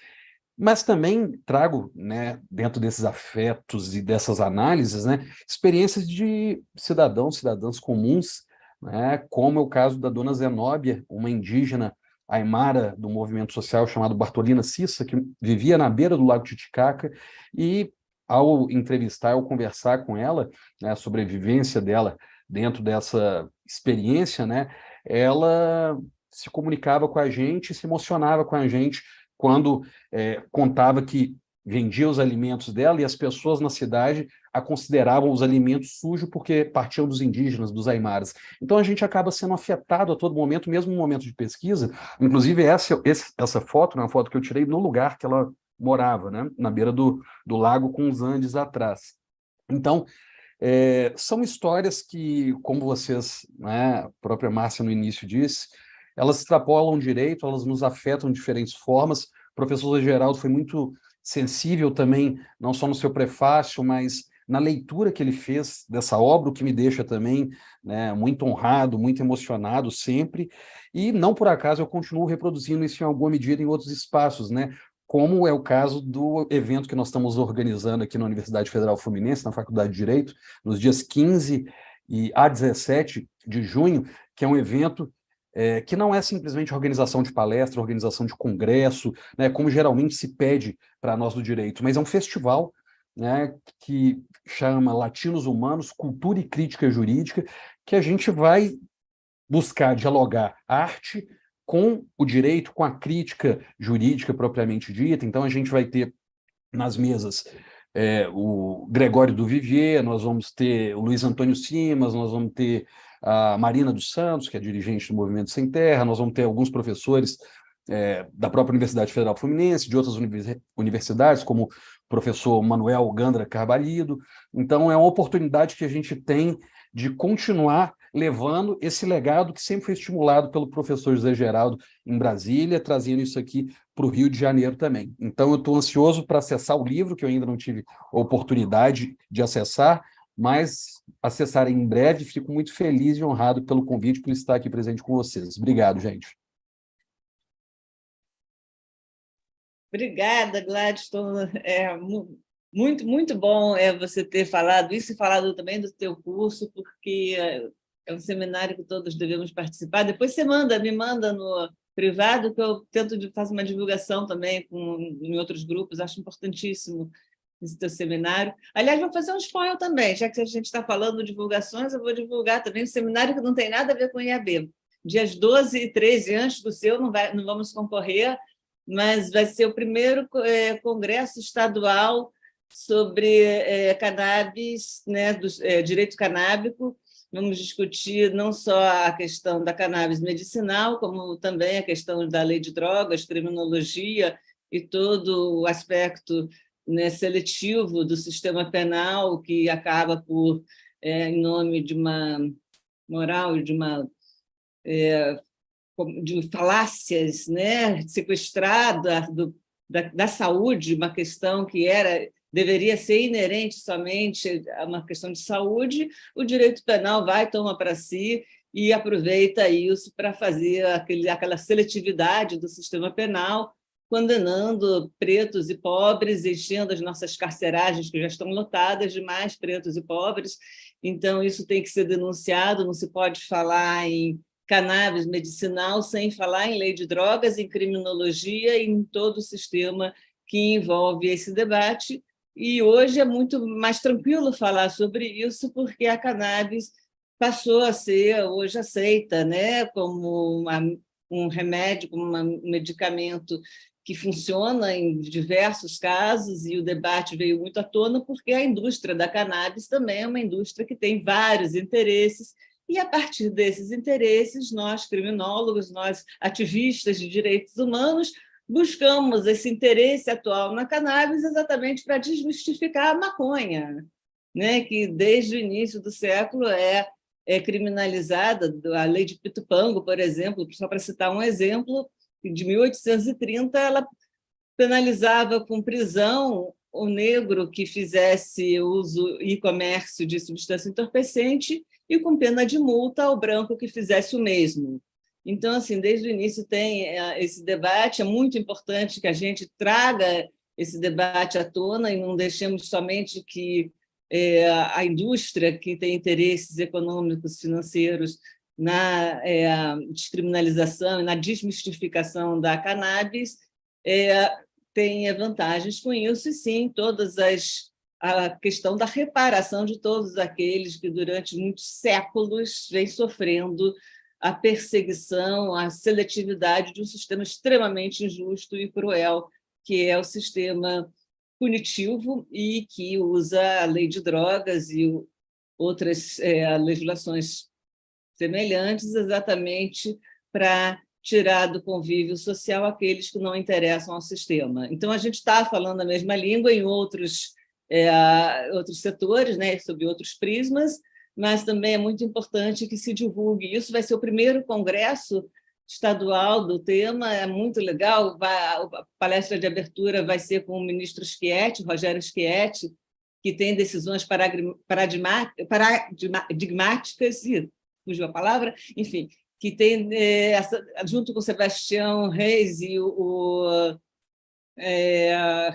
mas também trago, né, dentro desses afetos e dessas análises, né, experiências de cidadãs comuns, né, como é o caso da dona Zenóbia, uma indígena aimara do movimento social chamado Bartolina Cissa, que vivia na beira do Lago Titicaca, e ao entrevistar, ao conversar com ela, né, a sobrevivência dela dentro dessa experiência, né, ela se comunicava com a gente, se emocionava com a gente quando contava que vendia os alimentos dela e as pessoas na cidade a consideravam os alimentos sujos porque partiam dos indígenas, dos aimaras. Então a gente acaba sendo afetado a todo momento, mesmo no momento de pesquisa. Inclusive essa foto, né, uma foto que eu tirei no lugar que ela morava, né, na beira do lago com os Andes atrás. Então, são histórias que, como vocês, né, a própria Márcia no início disse, elas extrapolam o direito, elas nos afetam de diferentes formas. O professor Geraldo foi muito sensível também, não só no seu prefácio, mas na leitura que ele fez dessa obra, o que me deixa também, né, muito honrado, muito emocionado sempre, e não por acaso eu continuo reproduzindo isso em alguma medida em outros espaços, né, como é o caso do evento que nós estamos organizando aqui na Universidade Federal Fluminense, na Faculdade de Direito, nos dias 15 a 17 de junho, que é um evento que não é simplesmente organização de palestra, organização de congresso, né, como geralmente se pede para nós do direito, mas é um festival, né, que chama Latinos Humanos, Cultura e Crítica Jurídica, que a gente vai buscar dialogar arte com o direito, com a crítica jurídica propriamente dita. Então, a gente vai ter nas mesas o Gregório do Vivier, nós vamos ter o Luiz Antônio Simas, nós vamos ter a Marina dos Santos, que é dirigente do Movimento Sem Terra, nós vamos ter alguns professores da própria Universidade Federal Fluminense, de outras universidades, como o professor Manuel Gandra Carballido. Então, é uma oportunidade que a gente tem de continuar levando esse legado que sempre foi estimulado pelo professor José Geraldo em Brasília, trazendo isso aqui para o Rio de Janeiro também. Então, eu estou ansioso para acessar o livro, que eu ainda não tive a oportunidade de acessar, mas acessarei em breve. Fico muito feliz e honrado pelo convite, por estar aqui presente com vocês. Obrigado, gente. Obrigada, Gladstone. Muito, muito bom você ter falado isso e falado também do teu curso, porque é um seminário que todos devemos participar. Depois você me manda no privado, que eu faço uma divulgação também em outros grupos. Acho importantíssimo esse teu seminário. Aliás, vou fazer um spoiler também, já que a gente está falando de divulgações, eu vou divulgar também um seminário que não tem nada a ver com IAB. dias 12 e 13, antes do seu, não vamos concorrer, mas vai ser o primeiro congresso estadual sobre cannabis, né, direito canábico. Vamos discutir não só a questão da cannabis medicinal, como também a questão da lei de drogas, criminologia e todo o aspecto, né, seletivo do sistema penal, que acaba por, em nome de uma moral, de falácias, né, sequestrar da saúde, uma questão que deveria ser inerente somente a uma questão de saúde, o direito penal vai, toma para si e aproveita isso para fazer aquela seletividade do sistema penal, condenando pretos e pobres, enchendo as nossas carceragens, que já estão lotadas de mais pretos e pobres. Então, isso tem que ser denunciado, não se pode falar em cannabis medicinal sem falar em lei de drogas, em criminologia e em todo o sistema que envolve esse debate. E hoje é muito mais tranquilo falar sobre isso, porque a cannabis passou a ser hoje aceita, né, como um remédio, como um medicamento que funciona em diversos casos, e o debate veio muito à tona porque a indústria da cannabis também é uma indústria que tem vários interesses, e a partir desses interesses, nós criminólogos, nós ativistas de direitos humanos, buscamos esse interesse atual na cannabis exatamente para desmistificar a maconha, né, que desde o início do século é criminalizada. A lei de Pitupango, por exemplo, só para citar um exemplo, de 1830, ela penalizava com prisão o negro que fizesse uso e comércio de substância entorpecente e com pena de multa ao branco que fizesse o mesmo. Então, assim, desde o início tem esse debate, é muito importante que a gente traga esse debate à tona e não deixemos somente que a indústria, que tem interesses econômicos, financeiros, na descriminalização e na desmistificação da cannabis, tenha vantagens com isso, e sim, a questão da reparação de todos aqueles que, durante muitos séculos, vêm sofrendo a perseguição, a seletividade de um sistema extremamente injusto e cruel, que é o sistema punitivo e que usa a lei de drogas e outras legislações semelhantes exatamente para tirar do convívio social aqueles que não interessam ao sistema. Então, a gente está falando a mesma língua em outros setores, né, sob outros prismas, mas também é muito importante que se divulgue isso. Vai ser o primeiro congresso estadual do tema, é muito legal. A palestra de abertura vai ser com o ministro Schietti, Rogério Schietti, que tem decisões paradigmáticas, fugiu a palavra, enfim, que tem, junto com o Sebastião Reis e o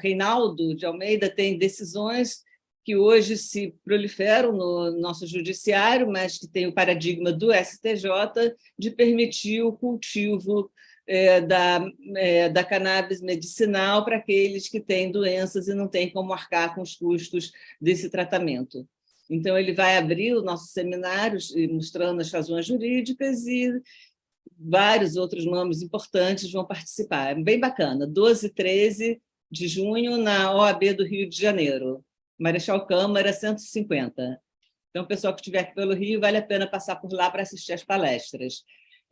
Reinaldo de Almeida, tem decisões que hoje se proliferam no nosso judiciário, mas que tem o paradigma do STJ de permitir o cultivo da cannabis medicinal para aqueles que têm doenças e não têm como arcar com os custos desse tratamento. Então, ele vai abrir os nossos seminários mostrando as razões jurídicas, e vários outros nomes importantes vão participar. É bem bacana, 12 e 13 de junho, na OAB do Rio de Janeiro, Marechal Câmara 150. Então, o pessoal que estiver aqui pelo Rio, vale a pena passar por lá para assistir às palestras.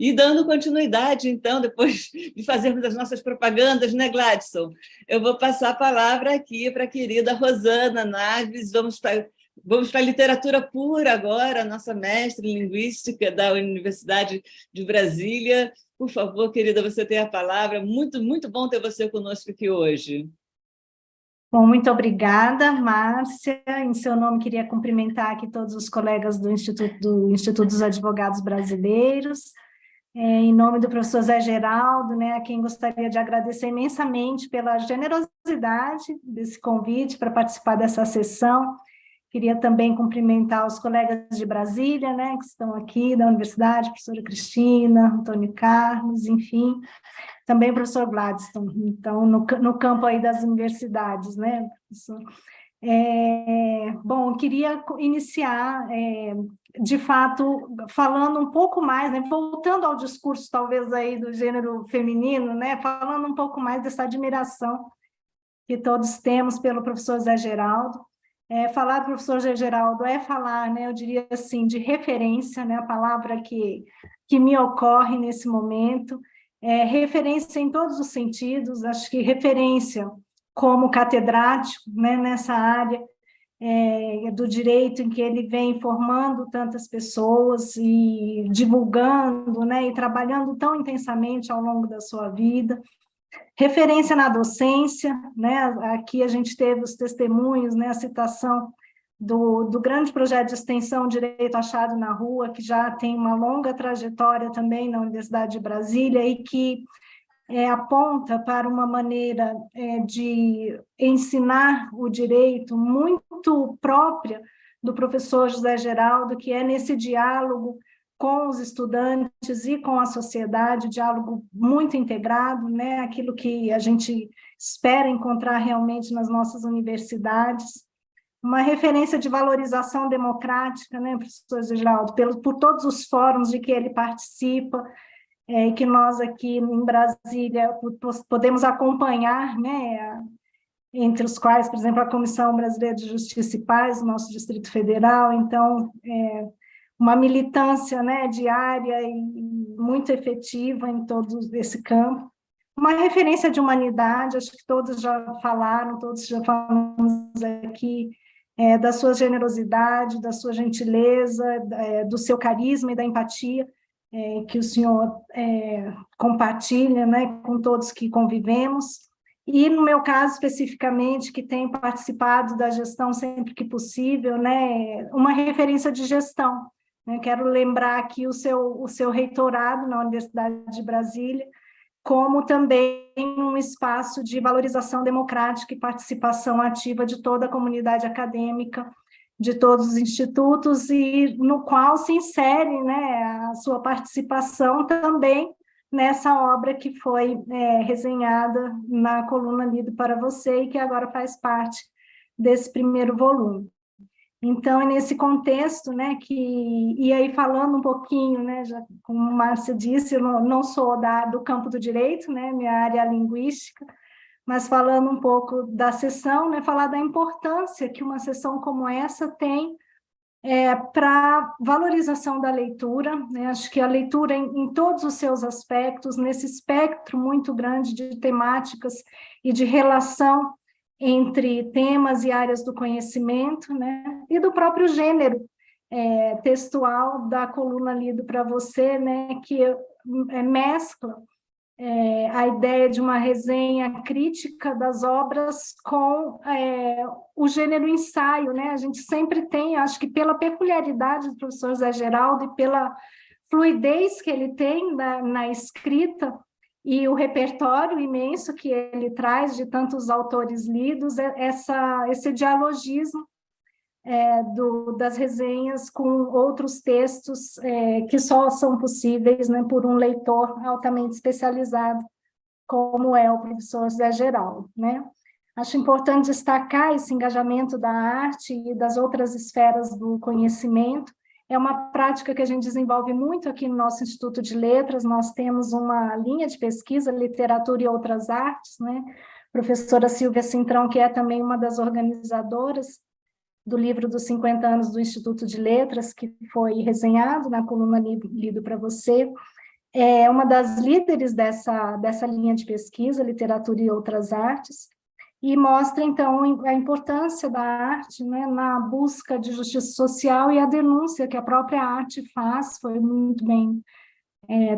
E dando continuidade, então, depois de fazermos as nossas propagandas, né, Gladson? Eu vou passar a palavra aqui para a querida Rosana Naves. Vamos para a literatura pura agora, nossa mestre em linguística da Universidade de Brasília. Por favor, querida, você tem a palavra. Muito, muito bom ter você conosco aqui hoje. Bom, muito obrigada, Márcia. Em seu nome, queria cumprimentar aqui todos os colegas do Instituto dos Advogados Brasileiros. Em nome do professor Zé Geraldo, né, a quem gostaria de agradecer imensamente pela generosidade desse convite para participar dessa sessão. Queria também cumprimentar os colegas de Brasília, né, que estão aqui, da Universidade, a professora Cristina, Antônio Carlos, enfim, também o professor Gladstone, então, no campo aí das universidades, né, professor? Bom, eu queria iniciar, de fato, falando um pouco mais, né, voltando ao discurso, talvez, aí do gênero feminino, né, falando um pouco mais dessa admiração que todos temos pelo professor Zé Geraldo. Falar do professor Zé Geraldo é falar, né, eu diria assim, de referência, né, a palavra que me ocorre nesse momento, referência em todos os sentidos, acho que referência como catedrático, né, nessa área do direito em que ele vem formando tantas pessoas e divulgando, né, e trabalhando tão intensamente ao longo da sua vida. Referência na docência, né? Aqui a gente teve os testemunhos, né? A citação do grande projeto de extensão Direito Achado na Rua, que já tem uma longa trajetória também na Universidade de Brasília e que aponta para uma maneira de ensinar o direito muito própria do professor José Geraldo, que é nesse diálogo com os estudantes e com a sociedade, diálogo muito integrado, né? Aquilo que a gente espera encontrar realmente nas nossas universidades. Uma referência de valorização democrática, né, professor Geraldo, por todos os fóruns de que ele participa, que nós aqui em Brasília podemos acompanhar, né, entre os quais, por exemplo, a Comissão Brasileira de Justiça e Paz, no nosso Distrito Federal. Então, uma militância, né, diária e muito efetiva em todo esse campo. Uma referência de humanidade, acho que todos já falaram, todos já falamos aqui, da sua generosidade, da sua gentileza, do seu carisma e da empatia, que o senhor compartilha, né, com todos que convivemos. E, no meu caso, especificamente, que tenho participado da gestão sempre que possível, né, uma referência de gestão. Quero lembrar aqui o seu reitorado na Universidade de Brasília, como também um espaço de valorização democrática e participação ativa de toda a comunidade acadêmica, de todos os institutos, e no qual se insere, né, a sua participação também nessa obra que foi resenhada na coluna Lido para Você e que agora faz parte desse primeiro volume. Então, é nesse contexto, né, e aí falando um pouquinho, né, já, como a Márcia disse, eu não sou do campo do direito, né, minha área é linguística, mas falando um pouco da sessão, né, falar da importância que uma sessão como essa tem para valorização da leitura, né, acho que a leitura em todos os seus aspectos, nesse espectro muito grande de temáticas e de relação entre temas e áreas do conhecimento, né, e do próprio gênero textual da coluna Lido para Você, né, que mescla a ideia de uma resenha crítica das obras com o gênero ensaio, né? A gente sempre tem, acho que pela peculiaridade do professor Zé Geraldo e pela fluidez que ele tem na escrita, e o repertório imenso que ele traz de tantos autores lidos, esse dialogismo das resenhas com outros textos que só são possíveis, né, por um leitor altamente especializado, como é o professor Zé Geraldo, né? Acho importante destacar esse engajamento da arte e das outras esferas do conhecimento. É uma prática que a gente desenvolve muito aqui no nosso Instituto de Letras. Nós temos uma linha de pesquisa, Literatura e Outras Artes, né? Professora Silvia Cintrão, que é também uma das organizadoras do livro dos 50 anos do Instituto de Letras, que foi resenhado na coluna Lido para Você, é uma das líderes dessa linha de pesquisa, Literatura e Outras Artes, e mostra, então, a importância da arte, né, na busca de justiça social e a denúncia que a própria arte faz, foi muito bem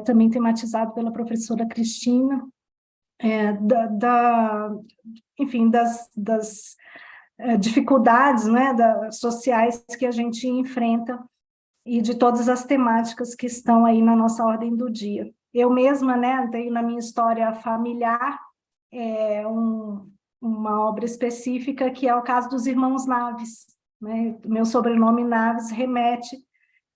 também tematizado pela professora Cristina, enfim, das dificuldades, né, sociais que a gente enfrenta e de todas as temáticas que estão aí na nossa ordem do dia. Eu mesma, né, tenho na minha história familiar uma obra específica que é o caso dos irmãos Naves, né? Meu sobrenome Naves remete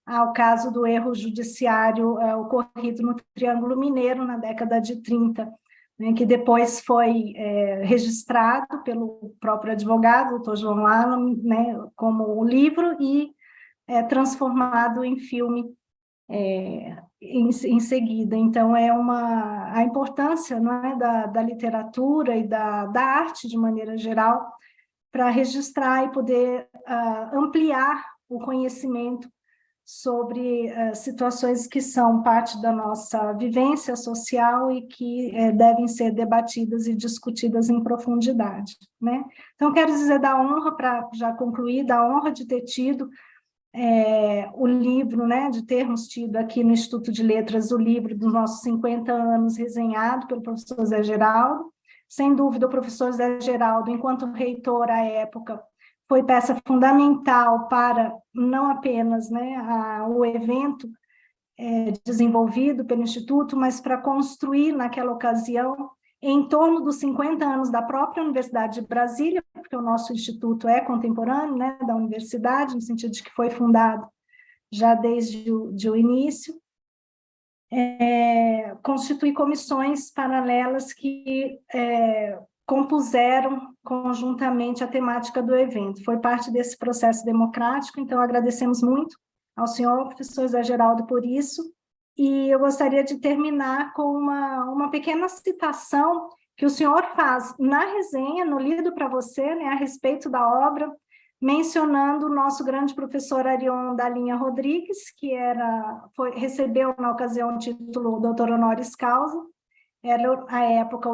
ao caso do erro judiciário ocorrido no Triângulo Mineiro na década de 30, né, que depois foi registrado pelo próprio advogado, doutor João Alan, né, como o livro e transformado em filme em seguida. Então, a importância, não é, da literatura e da arte, de maneira geral, para registrar e poder ampliar o conhecimento sobre situações que são parte da nossa vivência social e que devem ser debatidas e discutidas em profundidade, né? Então, quero dizer da honra, para já concluir, da honra de ter tido o livro, né, de termos tido aqui no Instituto de Letras o livro dos nossos 50 anos resenhado pelo professor Zé Geraldo. Sem dúvida, o professor Zé Geraldo, enquanto reitor à época, foi peça fundamental para não apenas, né, o evento desenvolvido pelo Instituto, mas para construir, naquela ocasião, em torno dos 50 anos da própria Universidade de Brasília, porque o nosso instituto é contemporâneo, né, da universidade, no sentido de que foi fundado já desde o início, constitui comissões paralelas que compuseram conjuntamente a temática do evento. Foi parte desse processo democrático, então agradecemos muito ao senhor professor Zé Geraldo por isso, e eu gostaria de terminar com uma pequena citação que o senhor faz na resenha, no Lido para Você, né, a respeito da obra, mencionando o nosso grande professor Arion Dalinha Rodrigues, que recebeu na ocasião o título doutor honoris causa, era, à época,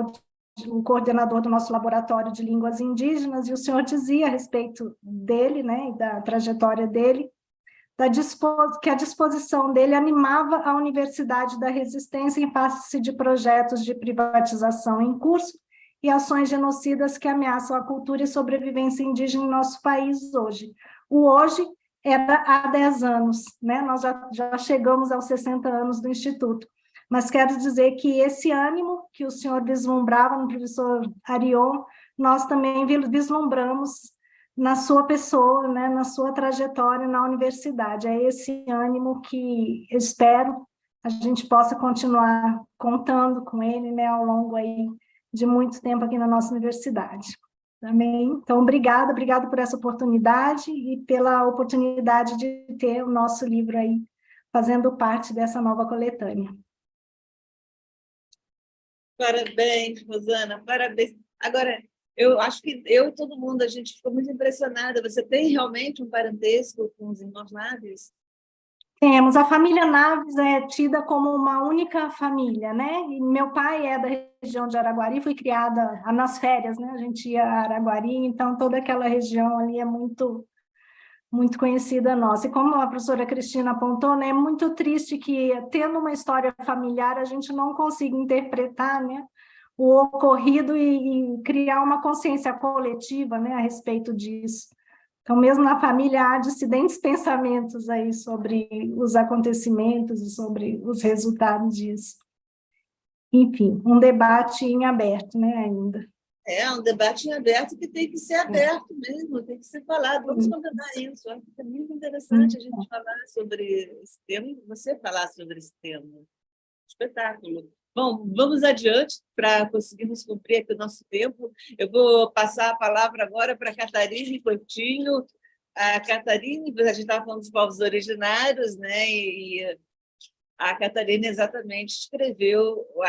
o coordenador do nosso laboratório de línguas indígenas, e o senhor dizia a respeito dele, né, e da trajetória dele, que a disposição dele animava a Universidade da Resistência em face de projetos de privatização em curso e ações genocidas que ameaçam a cultura e sobrevivência indígena em nosso país hoje. O hoje era há 10 anos, né? Nós já chegamos aos 60 anos do Instituto, mas quero dizer que esse ânimo que o senhor vislumbrava no professor Arion, nós também vislumbramos na sua pessoa, né, na sua trajetória na universidade. É esse ânimo que espero a gente possa continuar contando com ele, né, ao longo aí de muito tempo aqui na nossa universidade. Também. Então, obrigada por essa oportunidade e pela oportunidade de ter o nosso livro aí fazendo parte dessa nova coletânea. Parabéns, Rosana, parabéns. Agora, eu acho que eu e todo mundo, a gente ficou muito impressionada. Você tem realmente um parentesco com os irmãos Naves? Temos. A família Naves é tida como uma única família, né? E meu pai é da região de Araguari, fui criada nas férias, né? A gente ia a Araguari, então toda aquela região ali é muito, muito conhecida nossa. E como a professora Cristina apontou, né, é muito triste que, tendo uma história familiar, a gente não consiga interpretar, né, o ocorrido e criar uma consciência coletiva, né, a respeito disso. Então, mesmo na família, há dissidentes pensamentos aí sobre os acontecimentos e sobre os resultados disso. Enfim, um debate em aberto, né, ainda. É um debate em aberto que tem que ser aberto mesmo, tem que ser falado. Vamos combinar isso. Acho que é muito interessante a gente falar sobre esse tema, você falar sobre esse tema. Espetáculo. Bom, vamos adiante para conseguirmos cumprir aqui o nosso tempo. Eu vou passar a palavra agora para a Catarine Coutinho. A Catarine, a gente estava falando dos povos originários, né? E a Catarine exatamente escreveu o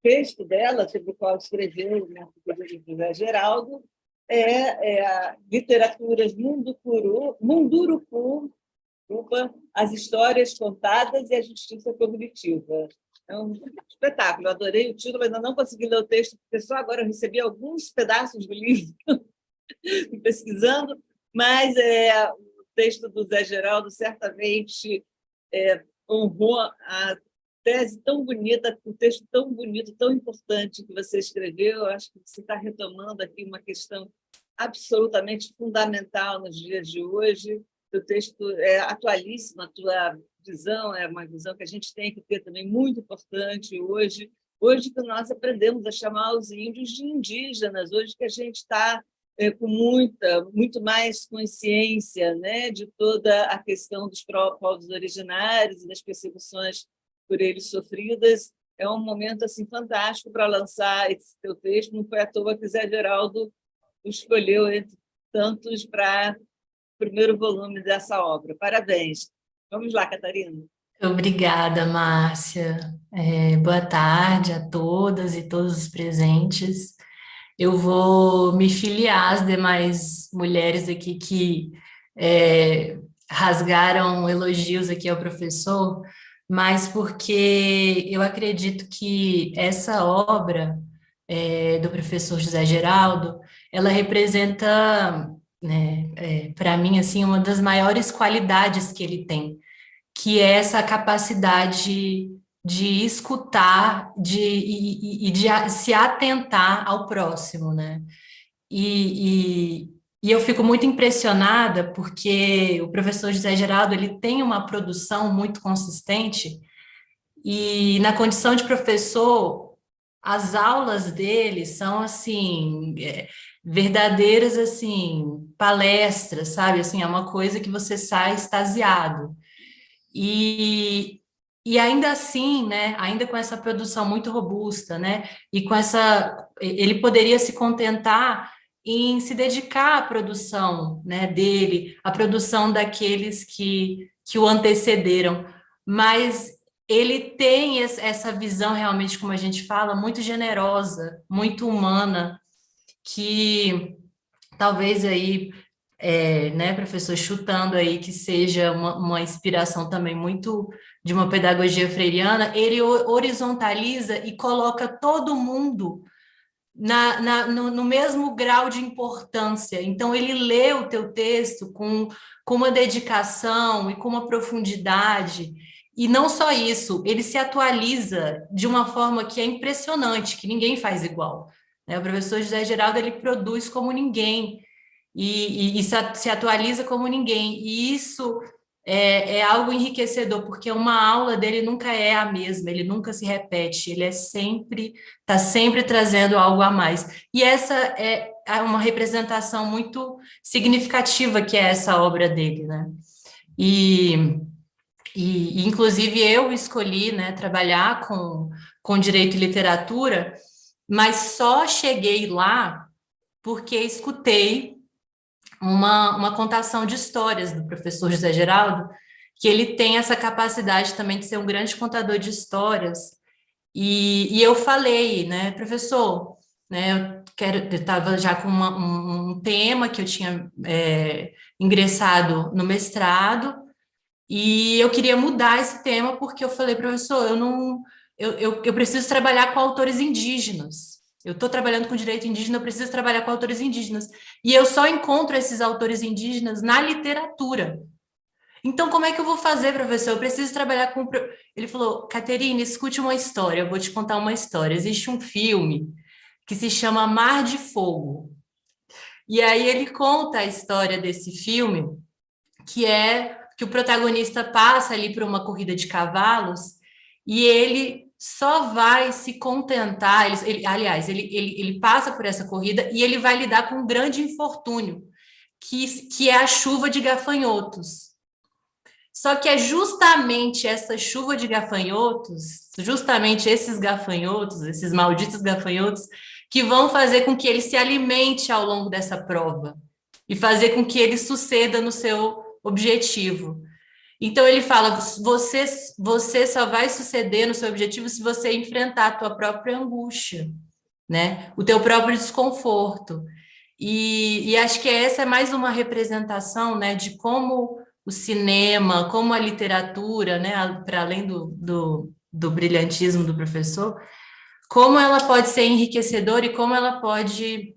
texto dela, sobre o qual escreveu na livro do Zé Geraldo, a Literaturas Munduruku, as histórias contadas e a justiça cognitiva. É um espetáculo, eu adorei o título, ainda não consegui ler o texto, porque só agora eu recebi alguns pedaços do livro, pesquisando, mas o texto do Zé Geraldo certamente honrou a tese tão bonita, um texto tão bonito, tão importante que você escreveu. Eu acho que você está retomando aqui uma questão absolutamente fundamental nos dias de hoje. O texto é atualíssimo, a tua visão é uma visão que a gente tem que ter também muito importante hoje. Hoje que nós aprendemos a chamar os índios de indígenas, hoje que a gente está com muito mais consciência, né, de toda a questão dos povos originários e das perseguições por eles sofridas. é um momento assim fantástico para lançar esse teu texto. Não foi à toa que Zé Geraldo o escolheu entre tantos para o primeiro volume dessa obra. Parabéns. Vamos lá, Catarina. Obrigada, Márcia. Boa tarde a todas e todos os presentes. Eu vou me filiar às demais mulheres aqui que rasgaram elogios aqui ao professor, mas porque eu acredito que essa obra do professor José Geraldo, ela representa, né, para mim, assim, uma das maiores qualidades que ele tem, que é essa capacidade de escutar e de se atentar ao próximo, né? E eu fico muito impressionada porque o professor José Geraldo, ele tem uma produção muito consistente e na condição de professor, as aulas dele são, assim, verdadeiras, assim, palestras, sabe? Assim, é uma coisa que você sai extasiado. E ainda assim, né, ainda com essa produção muito robusta, né, e com ele poderia se contentar em se dedicar à produção, né, dele, à produção daqueles que o antecederam, mas ele tem essa visão realmente, como a gente fala, muito generosa, muito humana, que talvez aí né, professor, chutando aí que seja uma inspiração também muito de uma pedagogia freiriana, ele horizontaliza e coloca todo mundo no mesmo grau de importância. Então, ele lê o teu texto com uma dedicação e com uma profundidade, e não só isso, ele se atualiza de uma forma que é impressionante, que ninguém faz igual, né? O professor José Geraldo, ele produz como ninguém, e se atualiza como ninguém, e isso é algo enriquecedor, porque uma aula dele nunca é a mesma, ele nunca se repete, ele está sempre trazendo algo a mais, e essa é uma representação muito significativa que é essa obra dele, né? E inclusive eu escolhi, né, trabalhar com direito e literatura, mas só cheguei lá porque escutei uma contação de histórias do professor José Geraldo, que ele tem essa capacidade também de ser um grande contador de histórias, e eu falei, né, professor, né, eu estava já com um tema que eu tinha ingressado no mestrado, e eu queria mudar esse tema, porque eu falei, professor, eu preciso trabalhar com autores indígenas. Eu estou trabalhando com direito indígena, eu preciso trabalhar com autores indígenas. E eu só encontro esses autores indígenas na literatura. Então, como é que eu vou fazer, professor? Eu preciso trabalhar com... Ele falou, Caterine, escute uma história, eu vou te contar uma história. Existe um filme que se chama Mar de Fogo. E aí ele conta a história desse filme, que é que o protagonista passa ali por uma corrida de cavalos e ele só vai se contentar, aliás, ele passa por essa corrida e ele vai lidar com um grande infortúnio, que é a chuva de gafanhotos. Só que é justamente essa chuva de gafanhotos, justamente esses gafanhotos, esses malditos gafanhotos, que vão fazer com que ele se alimente ao longo dessa prova e fazer com que ele suceda no seu objetivo. Então, ele fala, você só vai suceder no seu objetivo se você enfrentar a tua própria angústia, né? O teu próprio desconforto. E acho que essa é mais uma representação, né, de como o cinema, como a literatura, né, para além do brilhantismo do professor, como ela pode ser enriquecedora e como ela pode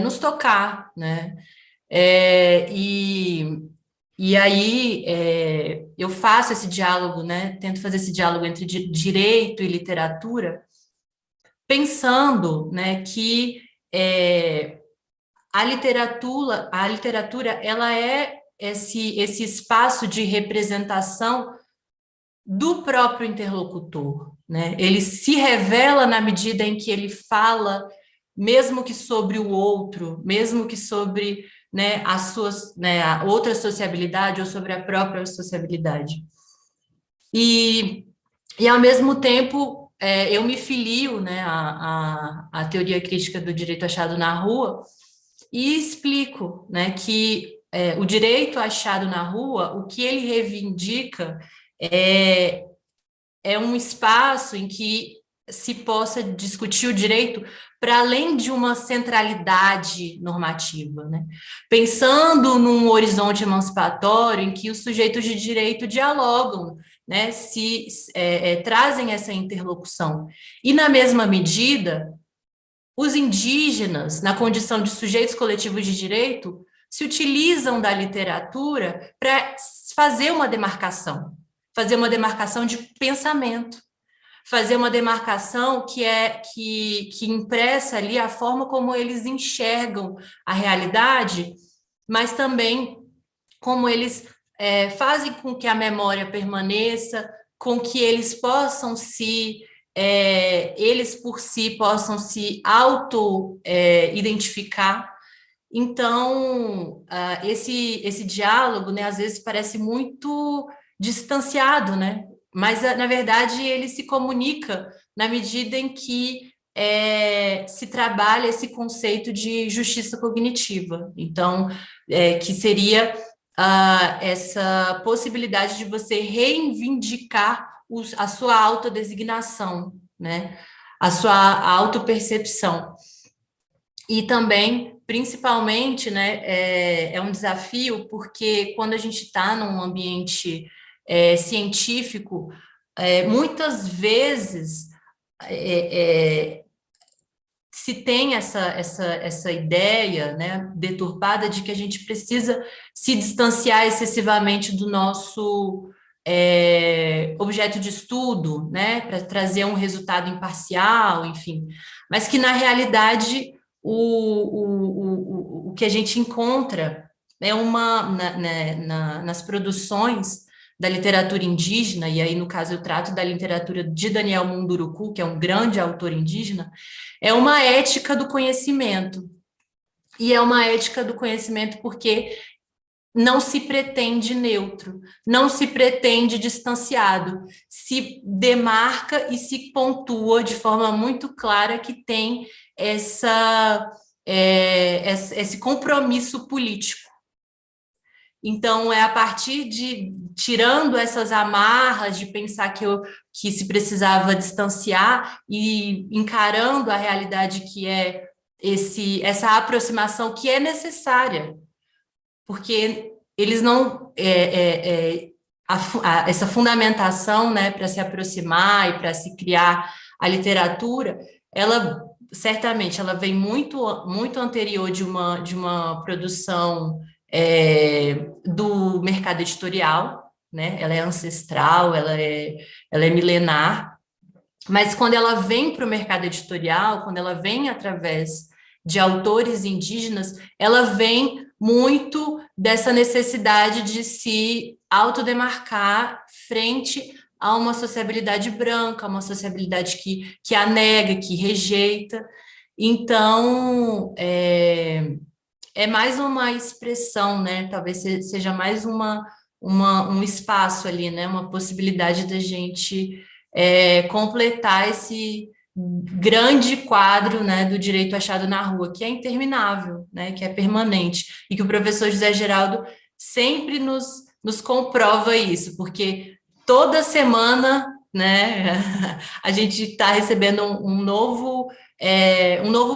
nos tocar, né? E aí eu faço esse diálogo, né? Tento fazer esse diálogo entre direito e literatura, pensando, né, que a literatura ela é esse espaço de representação do próprio interlocutor, né? Ele se revela na medida em que ele fala, mesmo que sobre o outro, mesmo que sobre, né, a outra sociabilidade ou sobre a própria sociabilidade. E ao mesmo tempo, eu me filio, né, à teoria crítica do direito achado na rua e explico, né, que o direito achado na rua, o que ele reivindica é um espaço em que se possa discutir o direito para além de uma centralidade normativa, né? Pensando num horizonte emancipatório em que os sujeitos de direito dialogam, né? Trazem essa interlocução. E, na mesma medida, os indígenas, na condição de sujeitos coletivos de direito, se utilizam da literatura para fazer uma demarcação de pensamento, fazer uma demarcação que impressa ali a forma como eles enxergam a realidade, mas também como eles fazem com que a memória permaneça, com que eles possam eles por si possam se auto-identificar. Então, esse diálogo, né, às vezes parece muito distanciado, né? Mas, na verdade, ele se comunica na medida em que se trabalha esse conceito de justiça cognitiva. Então, que seria essa possibilidade de você reivindicar a sua autodesignação, né? A sua autopercepção. E também, principalmente, né, é um desafio, porque quando a gente está num ambiente científico, muitas vezes se tem essa ideia, né, deturpada de que a gente precisa se distanciar excessivamente do nosso objeto de estudo, né, para trazer um resultado imparcial, enfim, mas que, na realidade, o que a gente encontra é nas produções da literatura indígena, e aí, no caso, eu trato da literatura de Daniel Munduruku, que é um grande autor indígena, é uma ética do conhecimento. E é uma ética do conhecimento porque não se pretende neutro, não se pretende distanciado, se demarca e se pontua de forma muito clara que tem esse compromisso político. Então, é a partir de, tirando essas amarras de pensar que se precisava distanciar e encarando a realidade que é essa aproximação que é necessária, porque eles não... essa fundamentação, né, para se aproximar e para se criar a literatura, ela certamente ela vem muito, muito anterior de uma produção do mercado editorial, né? Ela é ancestral, ela é milenar, mas quando ela vem para o mercado editorial, quando ela vem através de autores indígenas, ela vem muito dessa necessidade de se autodemarcar frente a uma sociabilidade branca, uma sociabilidade que a nega, que rejeita. Então, é mais uma expressão, né? Talvez seja mais um espaço ali, né? Uma possibilidade da gente completar esse grande quadro, né, do direito achado na rua, que é interminável, né, que é permanente, e que o professor José Geraldo sempre nos comprova isso, porque toda semana, né, a gente está recebendo um novo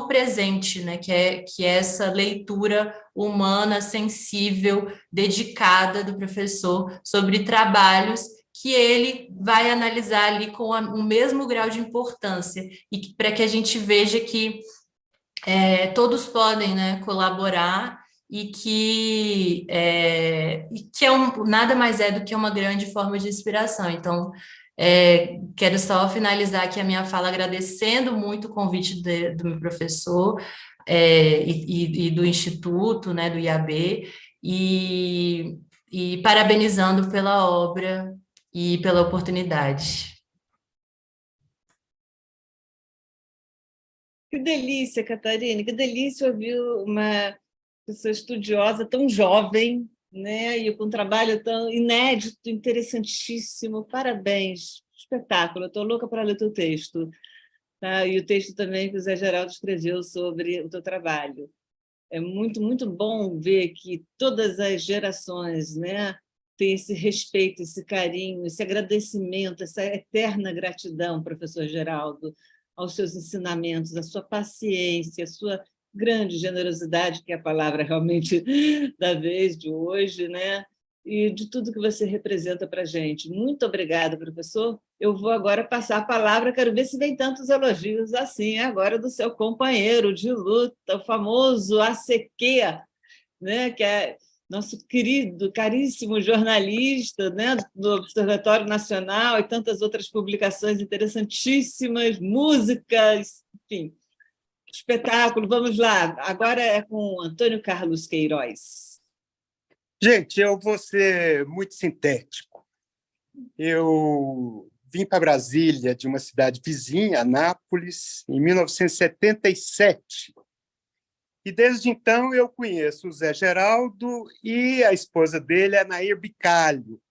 presente, né, que é essa leitura humana, sensível, dedicada do professor sobre trabalhos que ele vai analisar ali com o mesmo grau de importância, e para que a gente veja que todos podem, né, colaborar, e que nada mais é do que uma grande forma de inspiração. Então, quero só finalizar aqui a minha fala agradecendo muito o convite do meu professor e do Instituto, né, do IAB, e parabenizando pela obra e pela oportunidade. Que delícia, Catarina, que delícia ouvir uma pessoa estudiosa tão jovem, né? E com um trabalho tão inédito, interessantíssimo. Parabéns espetáculo. Eu estou louca para ler o teu texto. Tá? E o texto também que o Zé Geraldo escreveu sobre o teu trabalho. É muito, muito bom ver que todas as gerações, né, têm esse respeito, esse carinho, esse agradecimento, essa eterna gratidão, professor Geraldo, aos seus ensinamentos, à sua paciência, à sua grande generosidade, que é a palavra realmente da vez de hoje, né? E de tudo que você representa para a gente. Muito obrigada, professor. Eu vou agora passar a palavra, quero ver se vem tantos elogios assim, agora do seu companheiro de luta, o famoso ACQ, né? Que é nosso querido, caríssimo jornalista, né? Do Observatório Nacional e tantas outras publicações interessantíssimas, músicas, enfim, espetáculo. Vamos lá, agora é com o Antônio Carlos Queiroz. Gente, eu vou ser muito sintético. Eu vim para Brasília de uma cidade vizinha, Anápolis, em 1977. E desde então eu conheço o Zé Geraldo e a esposa dele, a Nair Bicalho,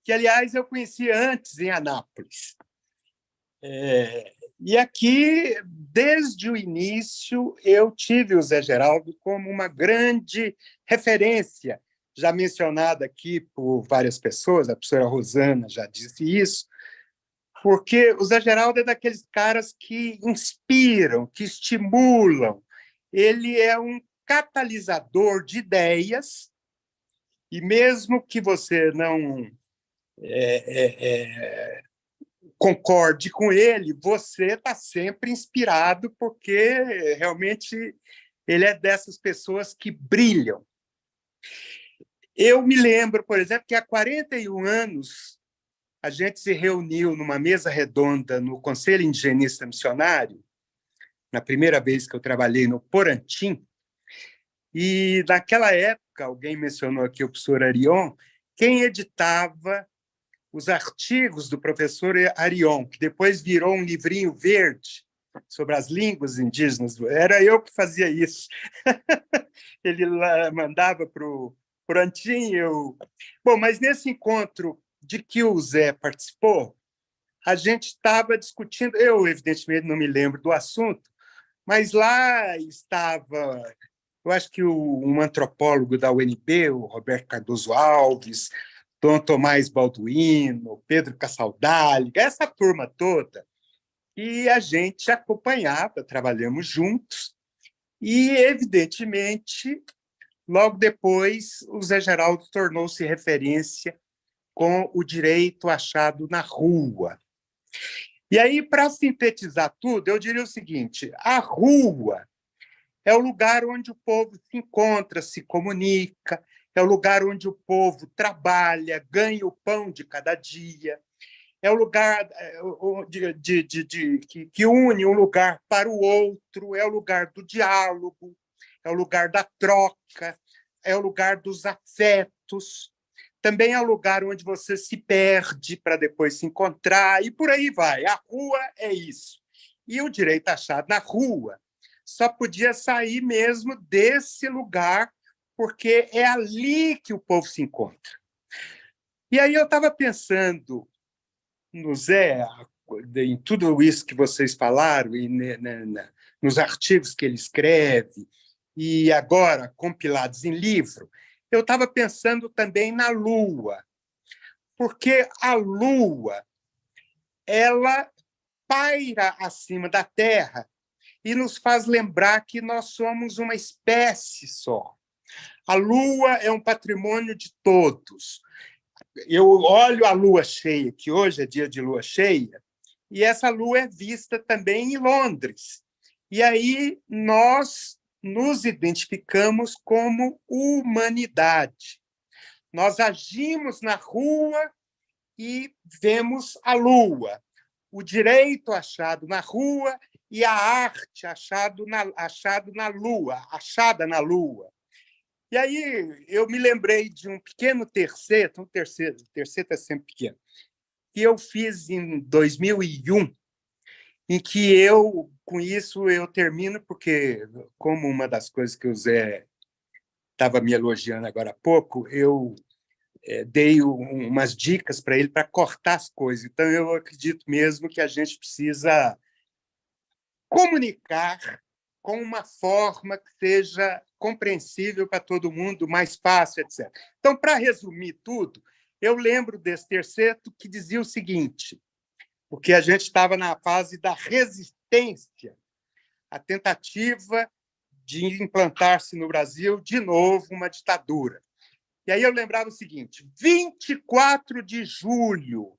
que, aliás, eu conheci antes em Anápolis. E aqui, desde o início, eu tive o Zé Geraldo como uma grande referência, já mencionada aqui por várias pessoas, a professora Rosana já disse isso, porque o Zé Geraldo é daqueles caras que inspiram, que estimulam. Ele é um catalisador de ideias, e mesmo que você não concorde com ele, você está sempre inspirado, porque realmente ele é dessas pessoas que brilham. Eu me lembro, por exemplo, que há 41 anos a gente se reuniu numa mesa redonda no Conselho Indigenista Missionário, na primeira vez que eu trabalhei no Porantim, e naquela época, alguém mencionou aqui o professor Arion, quem editava os artigos do professor Arion, que depois virou um livrinho verde sobre as línguas indígenas, era eu que fazia isso. Ele mandava para o Porantim. Bom, mas nesse encontro de que o Zé participou, a gente estava discutindo, eu, evidentemente, não me lembro do assunto, mas lá estava, eu acho que um antropólogo da UNB, o Roberto Cardoso Alves, Dom Tomás Balduino, Pedro Cassaldali, essa turma toda, e a gente acompanhava, trabalhamos juntos, e, evidentemente, logo depois, o Zé Geraldo tornou-se referência com o direito achado na rua. E aí, para sintetizar tudo, eu diria o seguinte: a rua é o lugar onde o povo se encontra, se comunica, é o lugar onde o povo trabalha, ganha o pão de cada dia, é o lugar que une um lugar para o outro, é o lugar do diálogo, é o lugar da troca, é o lugar dos afetos, também é o lugar onde você se perde para depois se encontrar, e por aí vai. A rua é isso. E o direito achado na rua só podia sair mesmo desse lugar, porque é ali que o povo se encontra. E aí eu estava pensando no Zé, em tudo isso que vocês falaram, e nos artigos que ele escreve, e agora compilados em livro, eu estava pensando também na Lua, porque a Lua ela paira acima da Terra e nos faz lembrar que nós somos uma espécie só. A Lua é um patrimônio de todos. Eu olho a Lua cheia, que hoje é dia de Lua cheia, e essa Lua é vista também em Londres. E aí nós nos identificamos como humanidade. Nós agimos na rua e vemos a Lua, o direito achado na rua e a arte achada na Lua. E aí eu me lembrei de um pequeno terceto está sempre pequeno, que eu fiz em 2001, em que com isso eu termino, porque, como uma das coisas que o Zé estava me elogiando agora há pouco, eu dei umas dicas para ele para cortar as coisas. Então, eu acredito mesmo que a gente precisa comunicar com uma forma que seja compreensível para todo mundo, mais fácil, etc. Então, para resumir tudo, eu lembro desse terceto que dizia o seguinte, porque a gente estava na fase da resistência, a tentativa de implantar-se no Brasil, de novo, uma ditadura. E aí eu lembrava o seguinte, 24 de julho,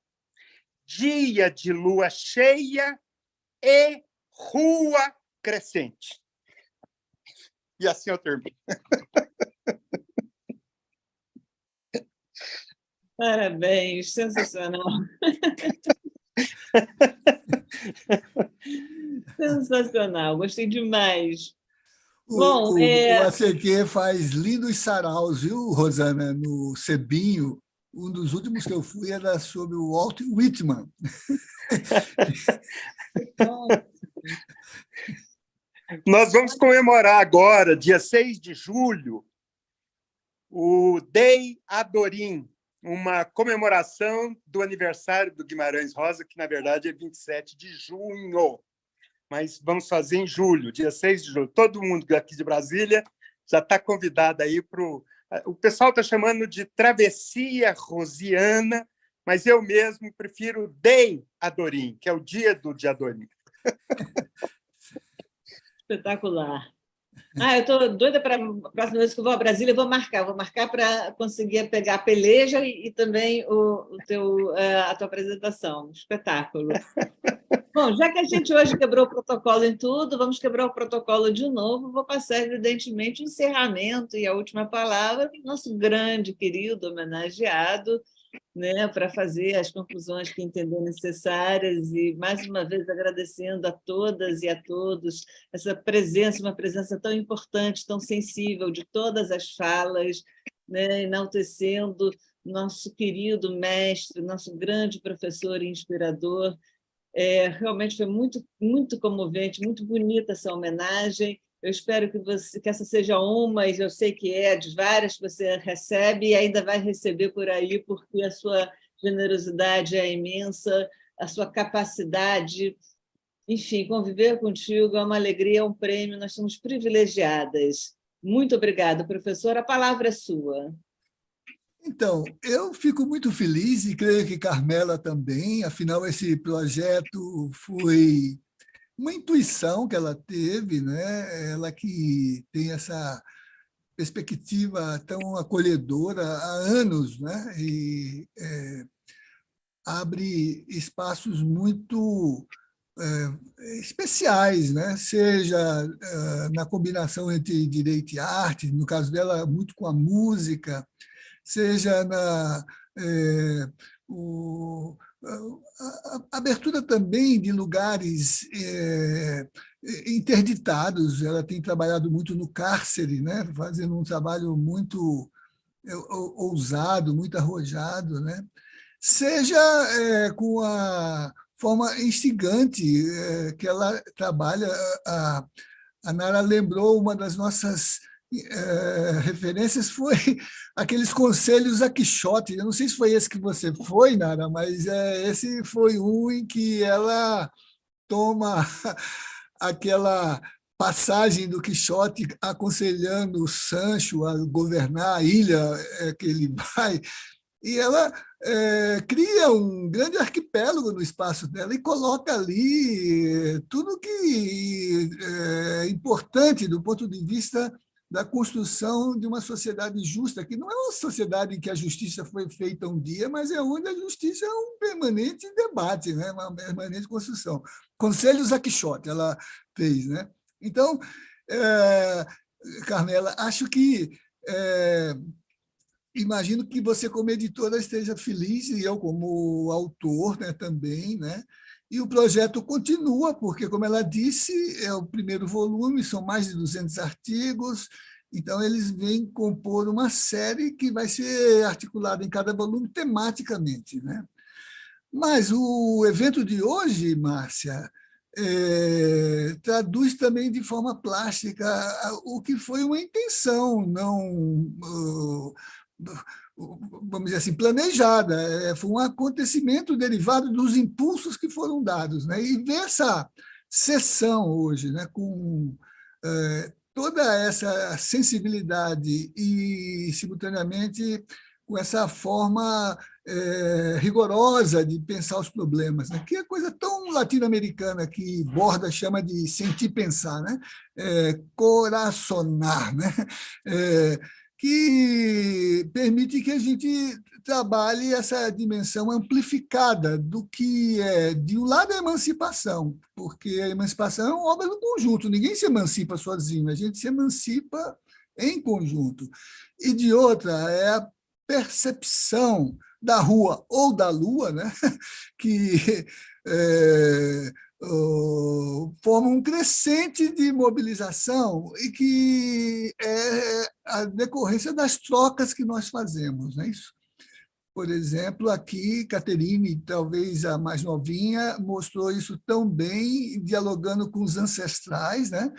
dia de lua cheia e rua crescente. E assim eu termino. Parabéns, sensacional. Sensacional, gostei demais. Bom, o ACQ faz lindos saraus, viu, Rosana, no Cebinho. Um dos últimos que eu fui era sobre o Walt Whitman. Nós vamos comemorar agora, dia 6 de julho, o Day Adorim, uma comemoração do aniversário do Guimarães Rosa, que, na verdade, é 27 de junho. Mas vamos fazer em julho, dia 6 de julho. Todo mundo aqui de Brasília já está convidado aí para o... O pessoal está chamando de Travessia Rosiana, mas eu mesmo prefiro Day Adorim, que é o dia do Adorim. Espetacular. Eu estou doida para a próxima vez que eu vou a Brasília, eu vou marcar para conseguir pegar a peleja e também a tua apresentação. Espetáculo. Bom, já que a gente hoje quebrou o protocolo em tudo, vamos quebrar o protocolo de novo. Vou passar, evidentemente, o encerramento e a última palavra para o nosso grande, querido homenageado, né, para fazer as conclusões que entender necessárias e, mais uma vez, agradecendo a todas e a todos essa presença, uma presença tão importante, tão sensível de todas as falas, né, enaltecendo nosso querido mestre, nosso grande professor e inspirador. Realmente foi muito, muito comovente, muito bonita essa homenagem. Eu espero que essa seja uma, e eu sei que é, de várias que você recebe e ainda vai receber por aí, porque a sua generosidade é imensa, a sua capacidade. Enfim, conviver contigo é uma alegria, é um prêmio, nós somos privilegiadas. Muito obrigada, professora. A palavra é sua. Então, eu fico muito feliz e creio que Carmela também, afinal, esse projeto foi uma intuição que ela teve, né? Ela que tem essa perspectiva tão acolhedora há anos, né? E abre espaços muito especiais, né? Seja na combinação entre direito e arte, no caso dela, muito com a música, seja na a abertura também de lugares interditados. Ela tem trabalhado muito no cárcere, né? Fazendo um trabalho muito ousado, muito arrojado, né? Seja com a forma instigante que ela trabalha. A Nara lembrou uma das nossas referências foi aqueles conselhos a Quixote. Eu não sei se foi esse que você foi, Nara, mas esse foi um em que ela toma aquela passagem do Quixote aconselhando o Sancho a governar a ilha que ele vai, e ela cria um grande arquipélago no espaço dela e coloca ali tudo que é importante do ponto de vista da construção de uma sociedade justa, que não é uma sociedade em que a justiça foi feita um dia, mas é onde a justiça é um permanente debate, né? Uma permanente construção. Conselhos a Quixote, ela fez, né? Então, Carmela, acho que imagino que você, como editora, esteja feliz, e eu, como autor, né, também, né? E o projeto continua, porque, como ela disse, é o primeiro volume, são mais de 200 artigos, então eles vêm compor uma série que vai ser articulada em cada volume tematicamente, né? Mas o evento de hoje, Márcia, traduz também de forma plástica o que foi uma intenção, não vamos dizer assim, planejada, foi um acontecimento derivado dos impulsos que foram dados, né? E ver essa sessão hoje, né, com toda essa sensibilidade e, simultaneamente, com essa forma rigorosa de pensar os problemas, né? Que é coisa tão latino-americana que Borda chama de sentir pensar, né? Coracionar, né? Que permite que a gente trabalhe essa dimensão amplificada do que é, de um lado, a emancipação, porque a emancipação é uma obra do conjunto, ninguém se emancipa sozinho, a gente se emancipa em conjunto. E, de outra, é a percepção da rua ou da lua, né? Que forma um crescente de mobilização e que é a decorrência das trocas que nós fazemos, não é isso? Por exemplo, aqui, Caterine, talvez a mais novinha, mostrou isso tão bem, dialogando com os ancestrais, né?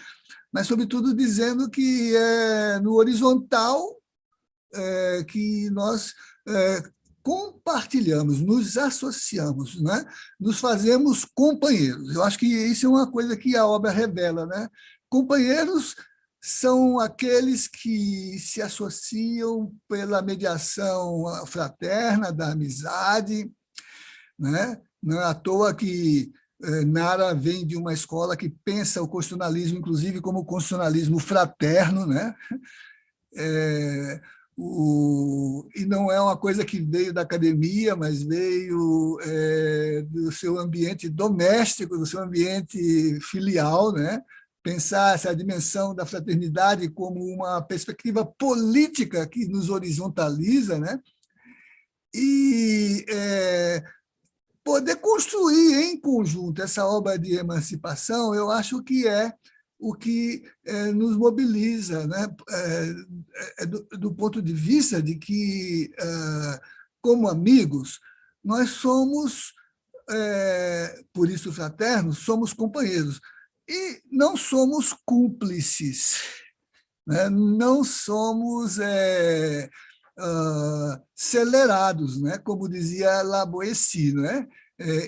Mas, sobretudo, dizendo que é no horizontal que nós compartilhamos, nos associamos, né? Nos fazemos companheiros. Eu acho que isso é uma coisa que a obra revela, né? Companheiros são aqueles que se associam pela mediação fraterna, da amizade, né? Não é à toa que Nara vem de uma escola que pensa o constitucionalismo, inclusive, como constitucionalismo fraterno, né? E não é uma coisa que veio da academia, mas veio do seu ambiente doméstico, do seu ambiente filial, né? Pensar essa dimensão da fraternidade como uma perspectiva política que nos horizontaliza, né? E poder construir em conjunto essa obra de emancipação, eu acho que é o que nos mobiliza, né? Do ponto de vista de que, como amigos, nós somos, por isso fraternos, somos companheiros, e não somos cúmplices, né? Não somos acelerados, né? Como dizia La Boétie, né?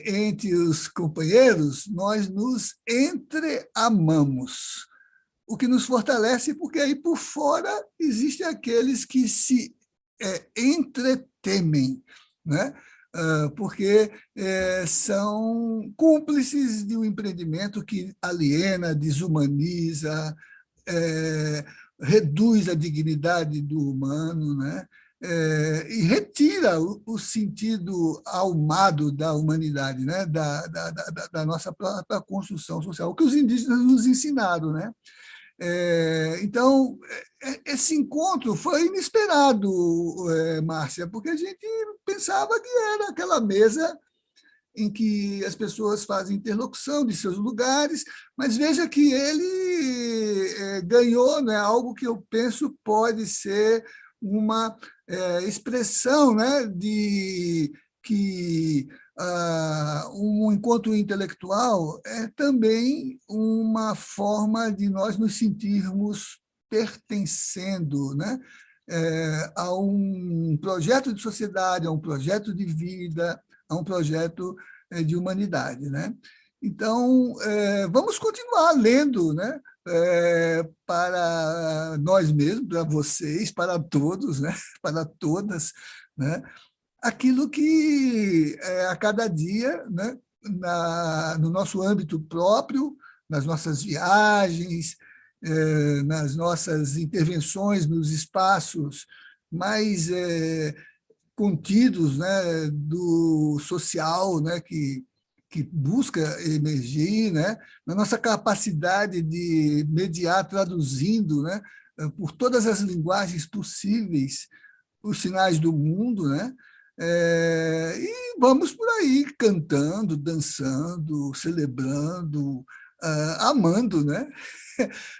Entre os companheiros, nós nos entreamamos, o que nos fortalece, porque aí por fora existem aqueles que se entretemem, né? Porque são cúmplices de um empreendimento que aliena, desumaniza, reduz a dignidade do humano, né? E retira o sentido almado da humanidade, né? da nossa própria construção social, o que os indígenas nos ensinaram, né? Então, esse encontro foi inesperado, Márcia, porque a gente pensava que era aquela mesa em que as pessoas fazem interlocução de seus lugares, mas veja que ele ganhou, né, algo que eu penso pode ser uma expressão, né, de que um encontro intelectual é também uma forma de nós nos sentirmos pertencendo, né, a um projeto de sociedade, a um projeto de vida, a um projeto de humanidade, né? Então, vamos continuar lendo, né? Para nós mesmos, para vocês, para todos, né? Para todas, né? Aquilo que a cada dia, né? No nosso âmbito próprio, nas nossas viagens, nas nossas intervenções nos espaços mais contidos, né, do social, né, que busca emergir, né, na nossa capacidade de mediar, traduzindo, né, por todas as linguagens possíveis os sinais do mundo, né, e vamos por aí cantando, dançando, celebrando, amando, né,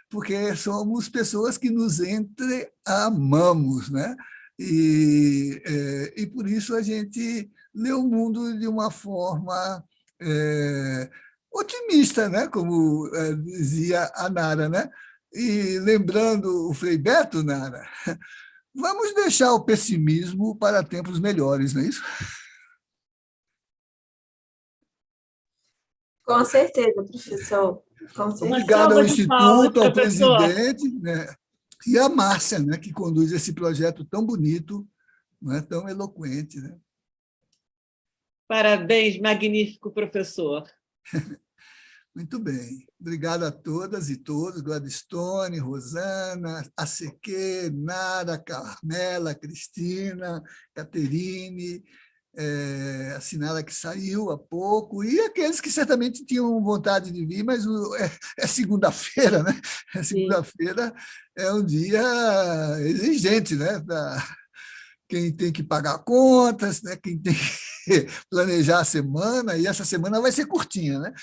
porque somos pessoas que nos entreamamos, né? E por isso a gente lê o mundo de uma forma otimista, né? Como dizia a Nara, né? E lembrando o Frei Beto, Nara, Vamos deixar o pessimismo para tempos melhores, não é isso? Com certeza, professor. Com certeza. Obrigado ao salva de palmas, Instituto, ao professor. presidente, né, e à Márcia, né, que conduz esse projeto tão bonito, não é, tão eloquente. Né? Parabéns, magnífico professor. Muito bem. Obrigado a todas e todos, Gladstone, Rosana, ACQ, Nara, Carmela, Cristina, Caterine, a Sinara que saiu há pouco, e aqueles que certamente tinham vontade de vir, mas é segunda-feira, né? Segunda-feira é um dia exigente, né? Quem tem que pagar contas, né? Quem tem que planejar a semana, e essa semana vai ser curtinha, né?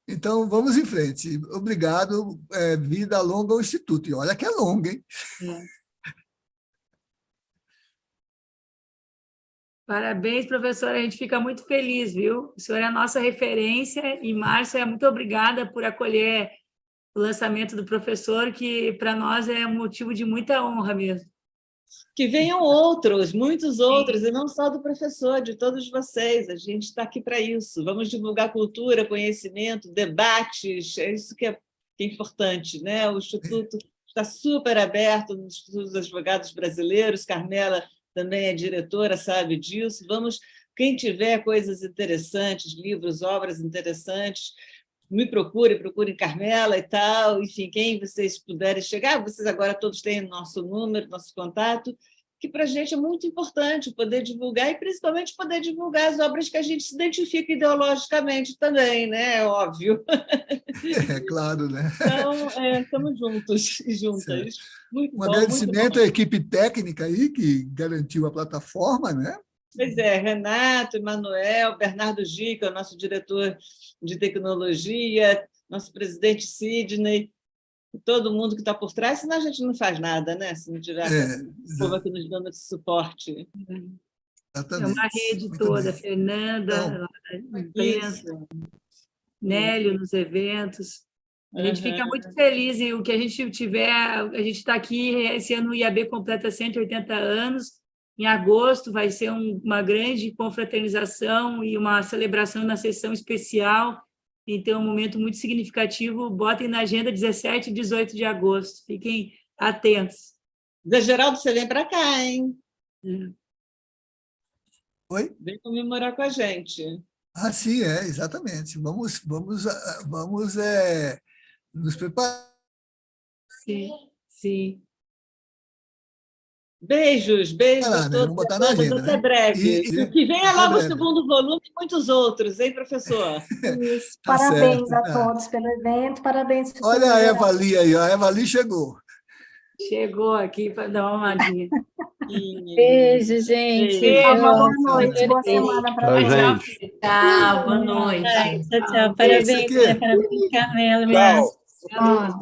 Então, vamos em frente. Obrigado, vida longa ao Instituto. E olha que é longa, hein? Parabéns, professora, a gente fica muito feliz, viu? O senhor é a nossa referência e, Márcia, muito obrigada por acolher o lançamento do professor, que para nós é um motivo de muita honra mesmo. Que venham outros, muitos outros, e não só do professor, de todos vocês. A gente está aqui para isso. Vamos divulgar cultura, conhecimento, debates, é isso que é importante, né? O Instituto está super aberto no Instituto dos Advogados Brasileiros, Carmela também é diretora, sabe disso. Quem tiver coisas interessantes, livros, obras interessantes, me procurem Carmela e tal, enfim, quem vocês puderem chegar, vocês agora todos têm nosso número, nosso contato, que para a gente é muito importante poder divulgar, e principalmente poder divulgar as obras que a gente se identifica ideologicamente também, né? É óbvio. É claro, né? Então, estamos juntos e juntas. Certo. Muito Um bom, agradecimento à equipe técnica aí, que garantiu a plataforma, né? Pois é, Renato, Emanuel, Bernardo Gica, o nosso diretor de tecnologia, nosso presidente Sidney, todo mundo que está por trás, senão a gente não faz nada, né? Se não tiver o povo aqui nos dando esse suporte. Exatamente. É uma rede Muito toda, bem. Fernanda, a imprensa, Nélio nos eventos. A gente fica muito feliz, e o que a gente tiver, a gente está aqui, esse ano o IAB completa 180 anos, em agosto vai ser uma grande confraternização e uma celebração na sessão especial, então é um momento muito significativo. Botem na agenda 17 e 18 de agosto, fiquem atentos. Zé Geraldo, você vem para cá, hein? Oi? Vem comemorar com a gente. Ah, sim, exatamente. Vamos nos preparar. Sim. Beijos a todos. Vamos botar na agenda. Até breve. O que vem é logo o segundo volume e muitos outros, hein, professor? Isso. Tá Parabéns certo, a todos pelo evento, parabéns. Olha a Eva ali aí, a Eva ali chegou. Chegou aqui para dar uma olhadinha. Beijo, gente. Beijo. Boa noite, boa semana para Tchau, todos. gente. Tchau, boa noite. Tchau. Parabéns, parabéns, Carmela. Tchau.